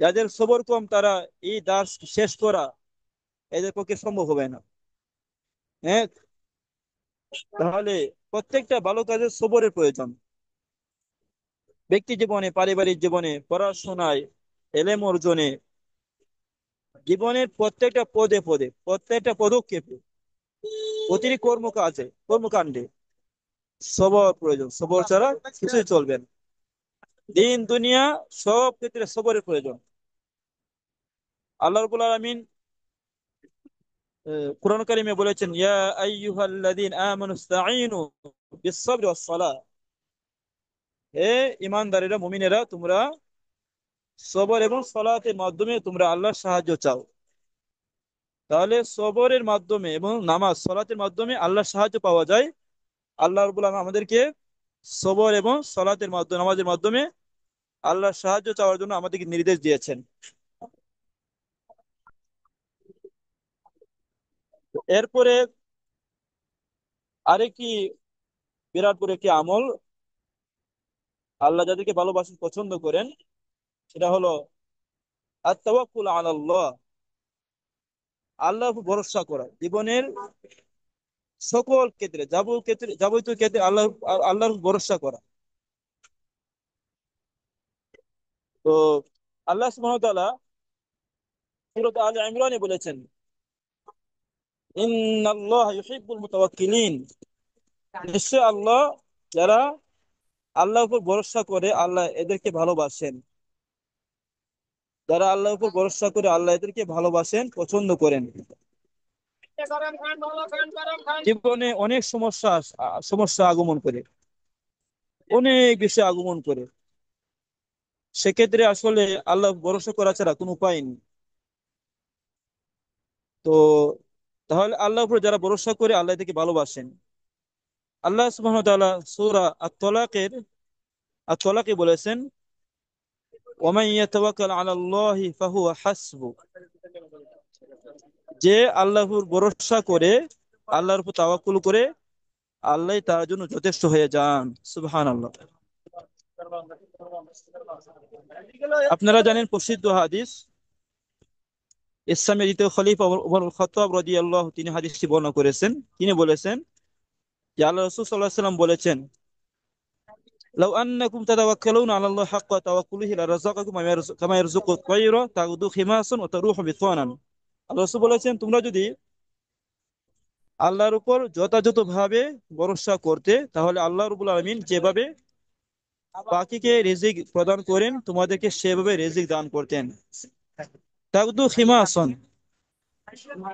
যাদের সবর কম তারা এই দার্স শেষ করা এদের পক্ষে সম্ভব হবে না। হ্যাঁ, তাহলে প্রত্যেকটা ভালো কাজের সবরের প্রয়োজন। ব্যক্তি জীবনে, পারিবারিক জীবনে, পড়াশোনায়, এলেম অর্জনে, জীবনের প্রত্যেকটা পদে পদে, প্রত্যেকটা পদক্ষেপে, প্রতিটি কর্মকাণ্ডে সবর প্রয়োজন। সবর ছাড়া কিছুই চলবে না। দিন দুনিয়া সব ক্ষেত্রে সবরের প্রয়োজন। আল্লাহ রাব্বুল আলামিন কোরআন কারিমে বলেছেন, ইয়া আইয়ুহাল্লাযীনা আমানু ইসতাঈনু বিস-সাবরি ওয়াস-সালাহ, হে ঈমানদারেরা, মুমিনেরা, তোমরা সবর এবং সালাতের মাধ্যমে তোমরা আল্লাহর সাহায্য চাও। তাহলে সবরের মাধ্যমে এবং নামাজ সালাতের মাধ্যমে আল্লাহর সাহায্য পাওয়া যায়। আল্লাহ রাব্বুল আলামিন আমাদেরকে সবর এবং সালাতের মাধ্যমে, নামাজের মাধ্যমে আল্লাহর সাহায্য চাওয়ার জন্য আমাদেরকে নির্দেশ দিয়েছেন। এরপরে আরেকটি বিরাট বড় একটি আমল আল্লাহ যাদেরকে ভালোবাসেন পছন্দ করেন, সেটা হলো আত-তাওয়াক্কুল আলাল্লাহ, আল্লাহর উপর ভরসা করা। জীবনের সকল ক্ষেত্রে, যাবতীয় ক্ষেত্রে আল্লাহর উপর ভরসা করা। তো আল্লাহ সুবহানাহু ওয়া তাআলা সূরা আলে ইমরানে বলেছেন, ইন্নাল্লাহা ইউহিব্বুল মুতাওয়াক্কিলিন, নিশ্চয় আল্লাহ যারা আল্লাহর উপর ভরসা করে আল্লাহ এদেরকে ভালোবাসেন। যারা আল্লাহর উপর ভরসা করে আল্লাহ এদেরকে ভালোবাসেন, পছন্দ করেন। জীবনে অনেক সমস্যা আগমন করে, অনেক বেশি আগমন করে। সেক্ষেত্রে আসলে আল্লাহ ভরসা করা ছাড়া কোনো উপায় নেই। তো তাহলে আল্লাহর উপর যারা ভরসা করে আল্লাহ এদেরকে ভালোবাসেন। আল্লাহ সুবহানাহু ওয়া তাআলা সূরা আত-তালাকে বলেছেন, ওয়ামান ইয়াতাওয়াক্কাল আলাল্লাহি ফাহুয়া হাসবু, যে আল্লাহর উপর ভরসা করে, আল্লাহর উপর তাওয়াক্কুল করে, আল্লাহ তার জন্য যথেষ্ট হয়ে যান। সুবহানাল্লাহ। আপনারা জানেন প্রসিদ্ধ হাদিস, ইসলামের দ্বিতীয় খলিফা ওমর ইবনে খাত্তাব রাদিয়াল্লাহু, তিনি হাদিসটি বর্ণনা করেছেন। তিনি বলেছেন যে আল্লাহ রাসূল সাল্লাল্লাহু আলাইহি ওয়াসাল্লাম বলেছেন, লাউ আন্নাকুম তাতাওয়াক্কালুনা আলাল্লাহি হাক্কা তাওয়াক্কুলিহি লারাযাকাকুম কামা ইয়ারযুকু আত-তায়রা তাগদু খিমাসান ওয়া তারুহু বিতানান। আল্লাহ রাসূল বলেছেন, তোমরা যদি আল্লাহর উপর যথাযথভাবে ভরসা করতে, তাহলে আল্লাহ রাব্বুল আলামিন যেভাবে পাখিকে রিজিক প্রদান করেন, তোমাদেরকে সেভাবে রিজিক দান করতেন। তাগদু খিমাসান,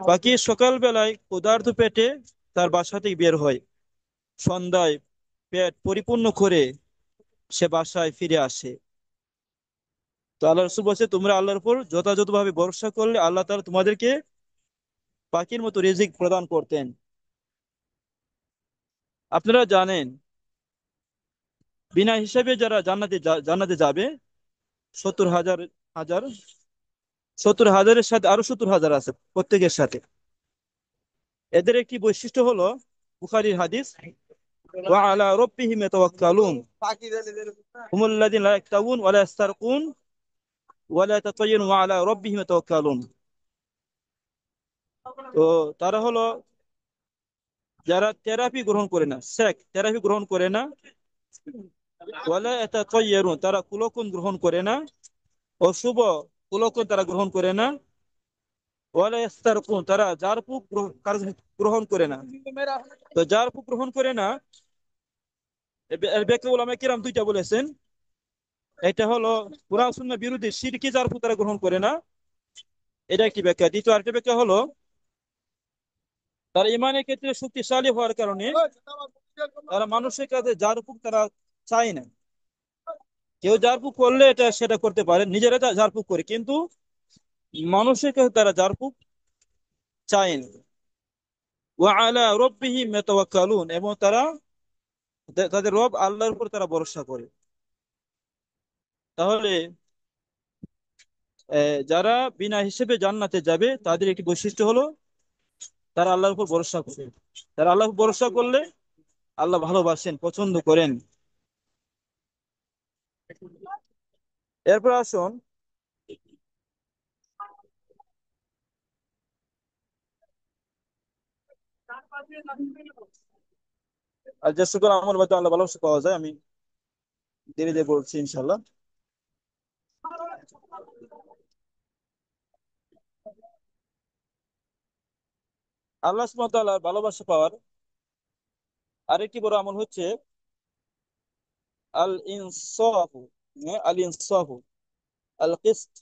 পাখি সকাল বেলায় ক্ষুধার্ত পেটে তার বাসা থেকে বের হয়, সন্ধ্যায় পেট পরিপূর্ণ করে সে বাসায় ফিরে আসে। তো আল্লাহ রসুল বলছে, তোমরা আল্লাহর উপর যথাযথভাবে ভরসা করলে আল্লাহ তাআলা তোমাদেরকে পাখির মতো রিজিক প্রদান করতেন। আপনারা জানেন, বিনা হিসাবে যারা জান্নাতে যাবে, 70,000 হাজার 70,000-এর সাথে আরো 70,000 আছে প্রত্যেকের সাথে। এদের একটি বৈশিষ্ট্য হলো, বুখারীর হাদিস, ওয়া আলা রাব্বিহিম ইয়াতাওয়াক্কালুন হুমুল্লাযিনা লা ইয়াক্তাউন ওয়া লা ইয়াস্তারকুন ওয়া লা ইয়াতাতায়্যারুন ওয়া আলা রাব্বিহিম ইয়াতাওয়াক্কালুন। তো তারা হলো যারা থেরাপি গ্রহণ করে না, ওয়ালা ইয়াতাতায়্যারুন, তারা কুলক্ষণ গ্রহণ করে না, অশুভ কুলক্ষণ তারা গ্রহণ করে না, ওয়ালা ইয়াস্তারকুন, তারা গ্রহণ করে না। তো জারফুক গ্রহণ করে না, এর ব্যাখ্যা উলামায়ে কিরাম দুইটা বলেছেন। এটা হলো কুরআন সুন্নাহ বিরোধী শিরকি জারফুক তারা গ্রহণ করে না, এটা একটি ব্যাখ্যা। দ্বিতীয় আরেকটা ব্যাখ্যা হলো, তারা ইমানের ক্ষেত্রে শক্তিশালী হওয়ার কারণে তারা মানুষের কাছে জারফুক তারা চায় না। কেউ জারফুক করলে সেটা করতে পারে, নিজেরা জারফুক করে, কিন্তু মানুষের কাছে তারা জারফুক চায় না। ওয়া আলা রাব্বিহিম ইয়াতাওয়াক্কালুন, এবং তারা তাদের রব আল্লাহর উপর তারা ভরসা করে। তাহলে যারা বিনা হিসেবে জান্নাতে যাবে, তাদের একটি বৈশিষ্ট্য হলো তারা আল্লাহর উপর ভরসা করে। তারা আল্লাহর উপর ভরসা করলে আল্লাহ ভালোবাসেন, পছন্দ করেন। এরপর আসুন, আর যে সকল আমল মধ্যে আল্লাহ ভালোবাসা পাওয়া যায়, আমি ধীরে ধীরে বলছি ইনশাল্লাহ। আল্লাহ সুবহানাহু ওয়া তাআলার ভালোবাসা পাওয়ার আরেকটি বড় আমল হচ্ছে আল ইনসাফু, আল ইনসাফু, আল কিসত,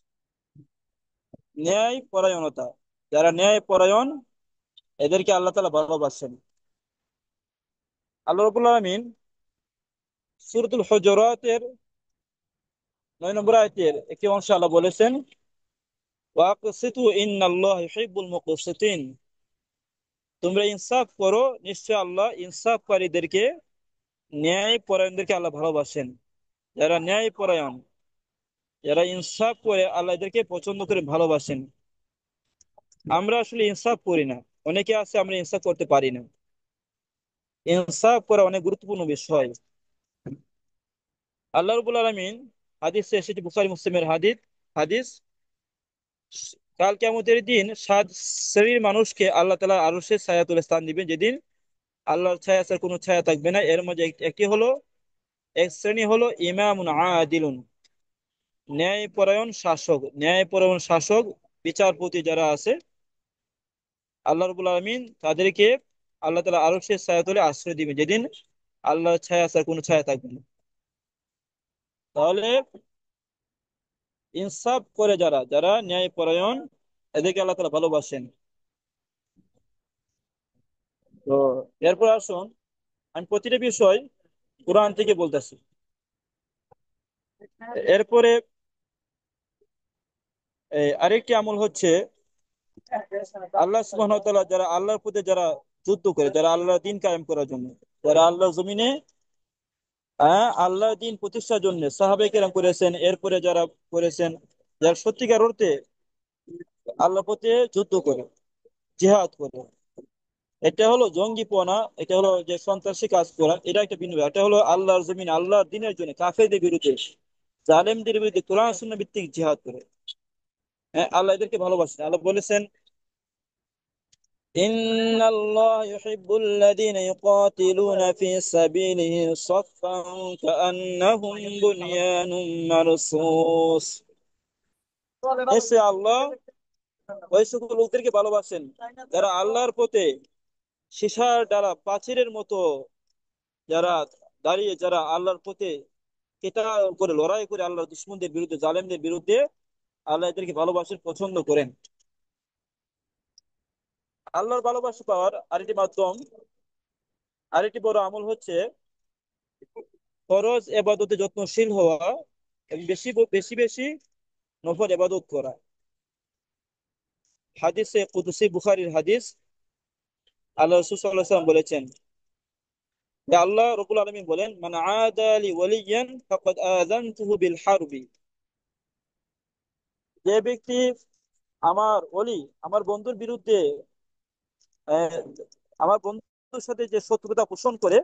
ন্যায় পরায়ণতা। যারা ন্যায় পরায়ণ, এদেরকে আল্লাহ তাআলা ভালোবাসেন। আল্লাহ রাব্বুল আলামিন সূরাতুল হুজুরাতের 9 নম্বর আয়াতের একটি অংশে আল্লাহ বলেছেন, ওয়াকসিতু ইন্নাল্লাহা ইউহিব্বুল মুকসিতিন, তোমরা ইনসাফ করো, নিশ্চয় আল্লাহ ইনসাফকারীদেরকে, ন্যায় পরায়ণদেরকে আল্লাহ ভালোবাসেন। যারা ন্যায় পরায়ণ, যারা ইনসাফ করে, আল্লাহ এদেরকে পছন্দ করে ভালোবাসেন। আমরা আসলে ইনসাফ করি না, অনেকে আছে আমরা ইনসাফ করতে পারি না। ইনসাফ করা অনেক গুরুত্বপূর্ণ বিষয়। আল্লাহ রাব্বুল আলামিন হাদিসে এসেছে, বুখারী মুসলিমের হাদিস, কাল কিয়ামতের দিন 7 শ্রেণীর মানুষকে আল্লাহ তাআলা আরশের ছায়াতলে স্থান দিবেন, যেদিন আল্লাহর ছায়া ছাড়া কোনো ছায়া থাকবে না। এর মধ্যে একটি হলো, এক শ্রেণী হলো ইমামুন আদিলুন, ন্যায়পরায়ণ শাসক, বিচারপতি যারা আছে, আল্লাহ রাব্বুল আলামিন তাদেরকে আল্লাহ তাআলা আরশের ছায়াতলে আশ্রয় দিবেন, যেদিন আল্লাহর ছায়া ছাড়া কোনো ছায়া থাকবে না। তাহলে ইনসাফ করে যারা, যারা ন্যায়পরায়ণ, এদেরকে আল্লাহ তাআলা ভালোবাসেন। তো এরপর আসুন, আমি প্রতিটা বিষয় কোরআন থেকে বলতেছি। এরপরে আরেকটি আমল হচ্ছে, আল্লাহ সুবহানাহু ওয়া তাআলা যারা আল্লাহর পথে যারা যুদ্ধ করে, যারা আল্লাহর দিন কায়েম করার জন্য, যারা আল্লাহর জমিনে আল্লাহর দিন প্রতিষ্ঠার জন্য সাহাবায়ে কেরাম করেছেন, এরপরে যারা করেছেন, যারা সত্যিকার অর্থে আল্লাহর পথে যুদ্ধ করে, জিহাদ করে, এটা হলো জঙ্গিপনা, এটা হলো যে সন্ত্রাসী কাজ করা, এটা একটা ভিন্ন ব্যাপার। এটা হলো আল্লাহর জমিন আল্লাহর দিনের জন্য কাফেরদের বিরুদ্ধে, জালেমদের বিরুদ্ধে কোরআন সুন্নাহ ভিত্তিক জিহাদ করে। হ্যাঁ, আল্লাহ এদেরকে ভালোবাসেন। আল্লাহ বলেছেন, ইন্নাল্লাহ ইউহিব্বুল লাযীনা ইউকাতিলুনা ফী সাবিলিহি সাফফান কাআন্নাহুম বুনয়ানুম মারসুস। এসে আল্লাহ ওই সকল লোকদেরকে ভালোবাসেন যারা আল্লাহর পথে সীসার দ্বারা প্রাচীরের মতো, যারা দাঁড়িয়ে, যারা আল্লাহর পথে কেতাল করে লড়াই করে আল্লাহর দুশমনদের বিরুদ্ধে, জালেমদের বিরুদ্ধে, আল্লাহ এদেরকে ভালোবাসেন, পছন্দ করেন। আল্লাহর ভালোবাসা পাওয়ার আরেকটি মাধ্যম, আরেকটি বড় আমল হচ্ছে ফরজ এবাদতে যত্নশীল হওয়া এবং বেশি বেশি বেশি নফল এবাদত করা। হাদিসে কুদসি, বুখারীর হাদিস, আল্লাহ রাসূল সাল্লাল্লাহু আলাইহি ওয়াসাল্লাম বলেছেন যে আল্লাহ রাব্বুল আলামিন বলেন, মান আদা লি ওয়ালিয়ান ফাকাদ আযানতুহু বিল হারবি। যে ব্যক্তি আমার ওলি, আমার বন্ধুর বিরুদ্ধে, আহ, আমার বন্ধুর সাথে যে শত্রুতা পোষণ করে,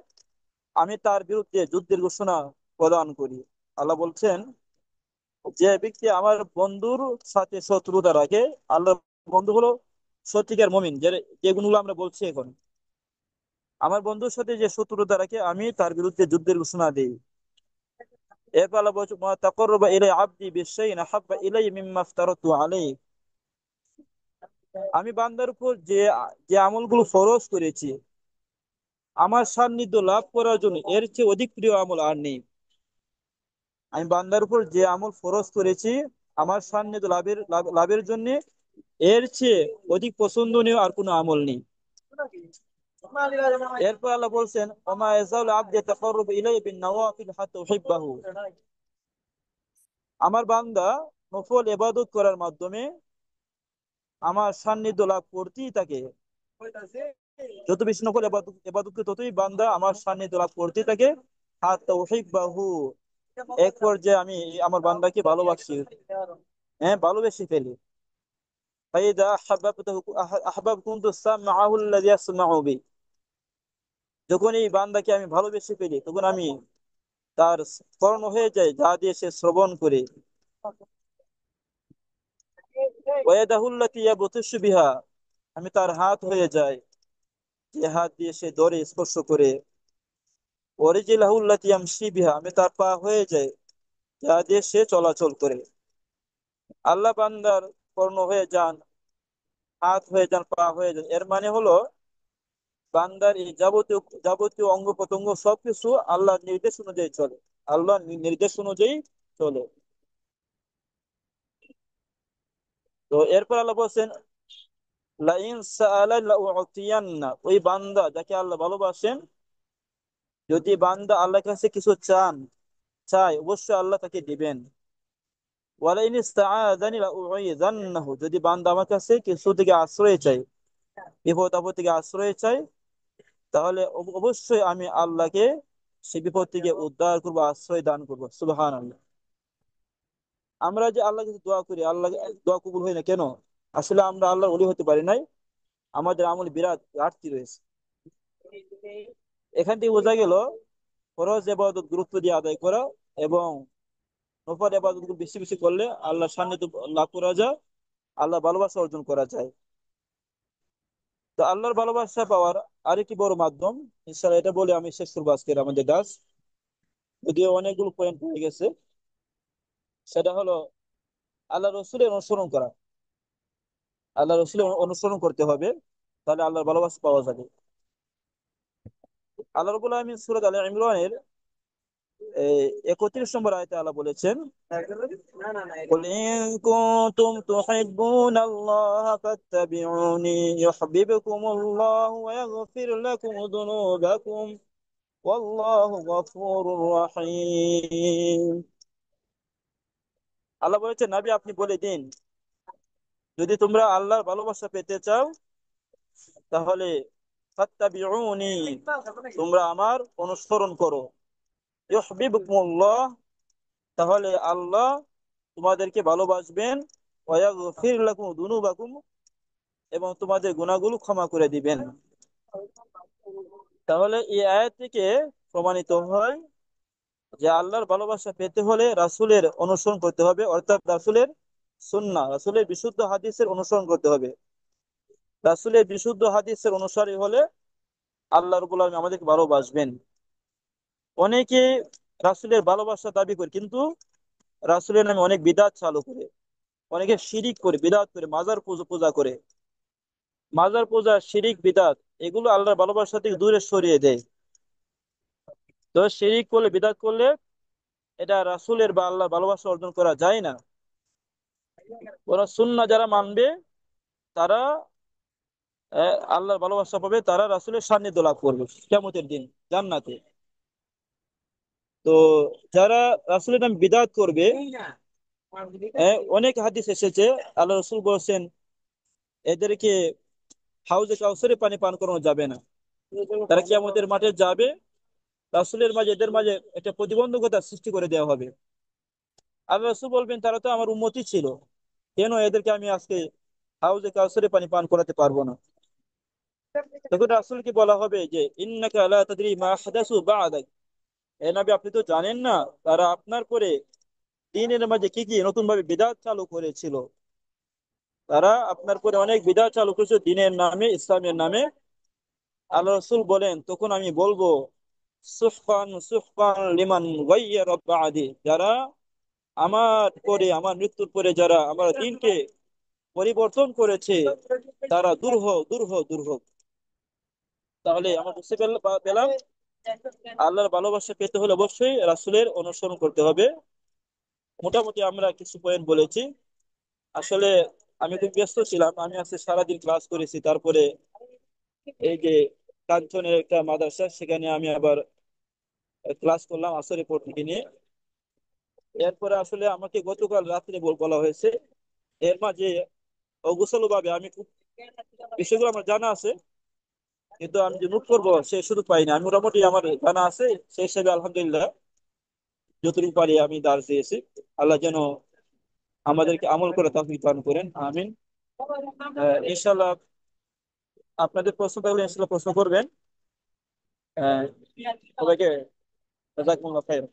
আমি তার বিরুদ্ধে যুদ্ধের ঘোষণা প্রদান করি। আল্লাহ বলছেন, যে ব্যক্তি আমার বন্ধুর সাথে শত্রুতা রাখে, আল্লাহ বন্ধু হলো সত্যিকার মুমিন, যে যে গুণগুলো আমরা বলছি এখন, আমার বন্ধুর সাথে যে শত্রুতা রাখে আমি তার বিরুদ্ধে যুদ্ধের ঘোষণা দিই। এরপর আল্লাহ বলছে, মা তাকাররাবা ইলাই আবদি বিশাইইন আহাব্বা ইলাইয়া মিম্মা আফতারাতু আলাইহি। আমি বান্দার উপর যে যে আমলগুলো ফরজ করেছি আমার সান্নিধ্য লাভ করার জন্য, এর চেয়ে অধিক প্রিয় আমল আর নেই। আমি বান্দার উপর যে আমল ফরজ করেছি আমার সান্নিধ্য লাভের জন্য, এর চেয়ে অধিক পছন্দনীয় আর কোনো আমল নেই। এরপর আল্লাহ বলছেন, ওমা ইয়াজালু আবদি ইয়াতাকাররাবু ইলাইয়া বিন নওয়াফিল হাত্তা উহিব্বাহু। আমার বান্দা নফল ইবাদত করার মাধ্যমে আমার সান্নিধ্য লাভ করতেই থাকে। যত বেশি নফল ইবাদত করে ততই বান্দা আমার সান্নিধ্য লাভ করতেই থাকে। হাত্তা উহিব্বাহু, এক পর্যায়ে আমি আমার বান্দাকে ভালোবাসি, হ্যাঁ, ভালোবেসে ফেলি। ফাইদা আহাব্বাতুহু আহবাবতুনতু সামআহু আল্লাযী ইয়াসমাউ বি। যখন এই বান্দাকে আমি ভালোবেসে ফেলি, তখন আমি তার কর্ণ হয়ে যায়, যা দিয়ে সে শ্রবণ করে। ওয়াদাহুল্লাতী ইয়াবতিশু বিহা, আমি তার হাত হয়ে যায়, যে হাত দিয়ে সে ধরে স্পর্শ করে। ওয়ারিজিলাহুল্লাতী ইয়ামশি বিহা, আমি তার পা হয়ে যায়, যা দিয়ে সে চলাচল করে। আল্লাহ বান্দার কর্ণ হয়ে যান, হাত হয়ে যান, পা হয়ে যান, এর মানে হলো বান্দার এই যাবতীয় যাবতীয় অঙ্গ প্রত্যঙ্গ সবকিছু আল্লাহর নির্দেশ অনুযায়ী চলে, আল্লাহর নির্দেশ অনুযায়ী চলে। তো এরপর আল্লাহ বলছেন, লাইন সাআলা লাউতিয়ান্না, ওই বান্দা যাকে আল্লাহ ভালোবাসেন, যদি বান্দা আল্লাহর কাছে কিছু চায়, অবশ্যই আল্লাহ তাকে দিবেন। ওয়ালাইন ইসতাআযানি লাউযিযান্নাহু, যদি বান্দা আমার কাছে কিছু থেকে আশ্রয় চায়, বিপদ আপদ থেকে আশ্রয় চায়, তাহলে অবশ্যই আমি আল্লাহকে সে বিপদ থেকে উদ্ধার করবো, আশ্রয় দান করবো। সুবহানাল্লাহ। আমরা যে আল্লাহর কাছে দোয়া করি, আল্লাহ দোয়া কবুল হয় না কেন? আসলে আমরা আল্লাহর ওলি হতে পারি নাই, আমাদের আমলে বিরাট ঘাটতি রয়েছে। এখান থেকে বোঝা গেল ফরজ ইবাদত গুরুত্ব দিয়ে আদায় করা এবং নফল ইবাদত বেশি বেশি করলে আল্লাহ সান্নিধ্য লাভ করা যায়, আল্লাহ ভালোবাসা অর্জন করা যায়। তো আল্লাহর ভালোবাসা পাওয়ার আরেকটি বড় মাধ্যম, ইনশাআল্লাহ এটা বলে আমি শেষ করবো আজকের আমাদের কাজ, যদিও অনেকগুলো পয়েন্ট হয়ে গেছে। সেটা হলো আল্লাহ রসুলের অনুসরণ করা। আল্লাহ রসুলের অনুসরণ করতে হবে, তাহলে আল্লাহর ভালোবাসা পাওয়া যাবে। আল্লাহ রাব্বুল আলামিন সূরা আলে ইমরানের 31 নম্বর আয়াতে আল্লাহ বলেছেন, قل إن كنتم تحبون الله فاتبعوني يحببكم الله ويغفر لكم ذنوبكم والله غفور رحيم। আল্লাহ বলেছেন, নবী আপনি বলে দিন, যদি তোমরা আল্লাহর ভালোবাসা পেতে চাও তাহলে ফাত্তাবিউনি, তোমরা আমার অনুসরণ করো। ইউহিব্বুকুমুল্লাহ, তাহলে আল্লাহ তোমাদেরকে ভালোবাসবেন। ওয়ায়াগফির লাকুম যুনুবাকুম, এবং তোমাদের গুনাহগুলো ক্ষমা করে দিবেন। তাহলে এই আয়াত থেকে প্রমাণিত হয় যে আল্লাহর ভালোবাসা পেতে হলে রাসূলের অনুসরণ করতে হবে, অর্থাৎ রাসূলের সুন্নাহ, রাসূলের বিশুদ্ধ হাদিসের অনুসরণ করতে হবে। রাসূলের বিশুদ্ধ হাদিসের অনুসারী হলে আল্লাহ রাব্বুল আলামিন আমাদেরকে ভালোবাসবেন। অনেকে রাসূলের ভালোবাসা দাবি করে, কিন্তু রাসূলের নামে অনেক বিদআত চালু করে, অনেকে শিরিক করে, বিদআত করে, মাজার পূজা পূজা করে। মাজার পূজা, শিরিক, বিদআত এগুলো আল্লাহর ভালোবাসা থেকে দূরে সরিয়ে দেয়। তো শিরিক করলে, বিদআত করলে এটা রাসূলের বা আল্লাহর ভালোবাসা অর্জন করা যায় না। ওরা সুন্নাহ যারা মানবে তারা আল্লাহর ভালোবাসা পাবে, তারা রাসূলের সান্নিধ্য লাভ করবে কিয়ামতের দিন জান্নাতে। তো যারা রাসূলের নামে বিদআত করবে, অনেক হাদিস এসেছে আল্লাহ রাসূল বলেছেন এদেরকে হাউজে কাউসারে পানি পান করানো যাবে না। তারা কিয়ামতের মাঠে যাবে, রাসূলের মাঝে এদের মাঝে একটা প্রতিবন্ধকতা সৃষ্টি করে দেওয়া হবে। আল্লাহ রাসূল বলবেন তারা তো আমার উম্মতই ছিল, কেন এদেরকে আমি আজকে হাউজে কাউসারে পানি পান করাতে পারবো না? তখন রাসূলকে বলা হবে যে ইন্নাকা লা তাদরি মা হাদাসু বা'দাক, এ নবী আপনি তো জানেন না তারা আপনার পরে দ্বীনের মাঝে কি কি নতুন ভাবে বিদআত চালু করেছিল। তারা আপনার পরে অনেক বিদআত চালু করেছিল দ্বীনের নামে, ইসলামের নামে। আল্লাহ রাসূল বলেন তখন আমি বলবো সুহকান সুহকান লিমান গায়্যারা বা'দি, যারা আমার পরে, আমার মৃত্যুর পরে যারা আমার দ্বীনকে পরিবর্তন করেছে, তারা দূর হোক, দূর হোক, দূর হোক। তাহলে আমরা বুঝতে পেলাম আল্লাহর ভালোবাসা পেতে হলে অবশ্যই রাসূলের অনুসরণ করতে হবে। মোটামুটি আমরা কিছু পয়েন্ট বলেছি। আসলে আমি খুব ব্যস্ত ছিলাম, আমি আজকে সারাদিন ক্লাস করেছি, তারপরে এই যে কাঞ্চনের একটা মাদ্রাসা, সেখানে আমি আবার ক্লাস করলাম আসরের পর থেকে নিয়ে। এরপরে আসলে আমাকে গতকাল রাত্রে বলা হয়েছে, এর মাঝে অগোছালো ভাবে আমি খুব বিষয়গুলো আমার জানা আছে, কিন্তু আমি যে নোট করবো সে সুযোগ পাইনি। আমি মোটামুটি আমার জানা আছে, সেই হিসেবে আলহামদুলিল্লাহ যতটুকু পারি আমি দার্স দিয়েছি। আল্লাহ যেন আমাদেরকে আমল করে তৌফিক দান করেন, আমিন। ইনশাআল্লাহ আপনাদের প্রশ্ন থাকলে ইনশাআল্লাহ প্রশ্ন করবেন। আহ, সবাইকে জাযাকুমুল্লাহ খাইর।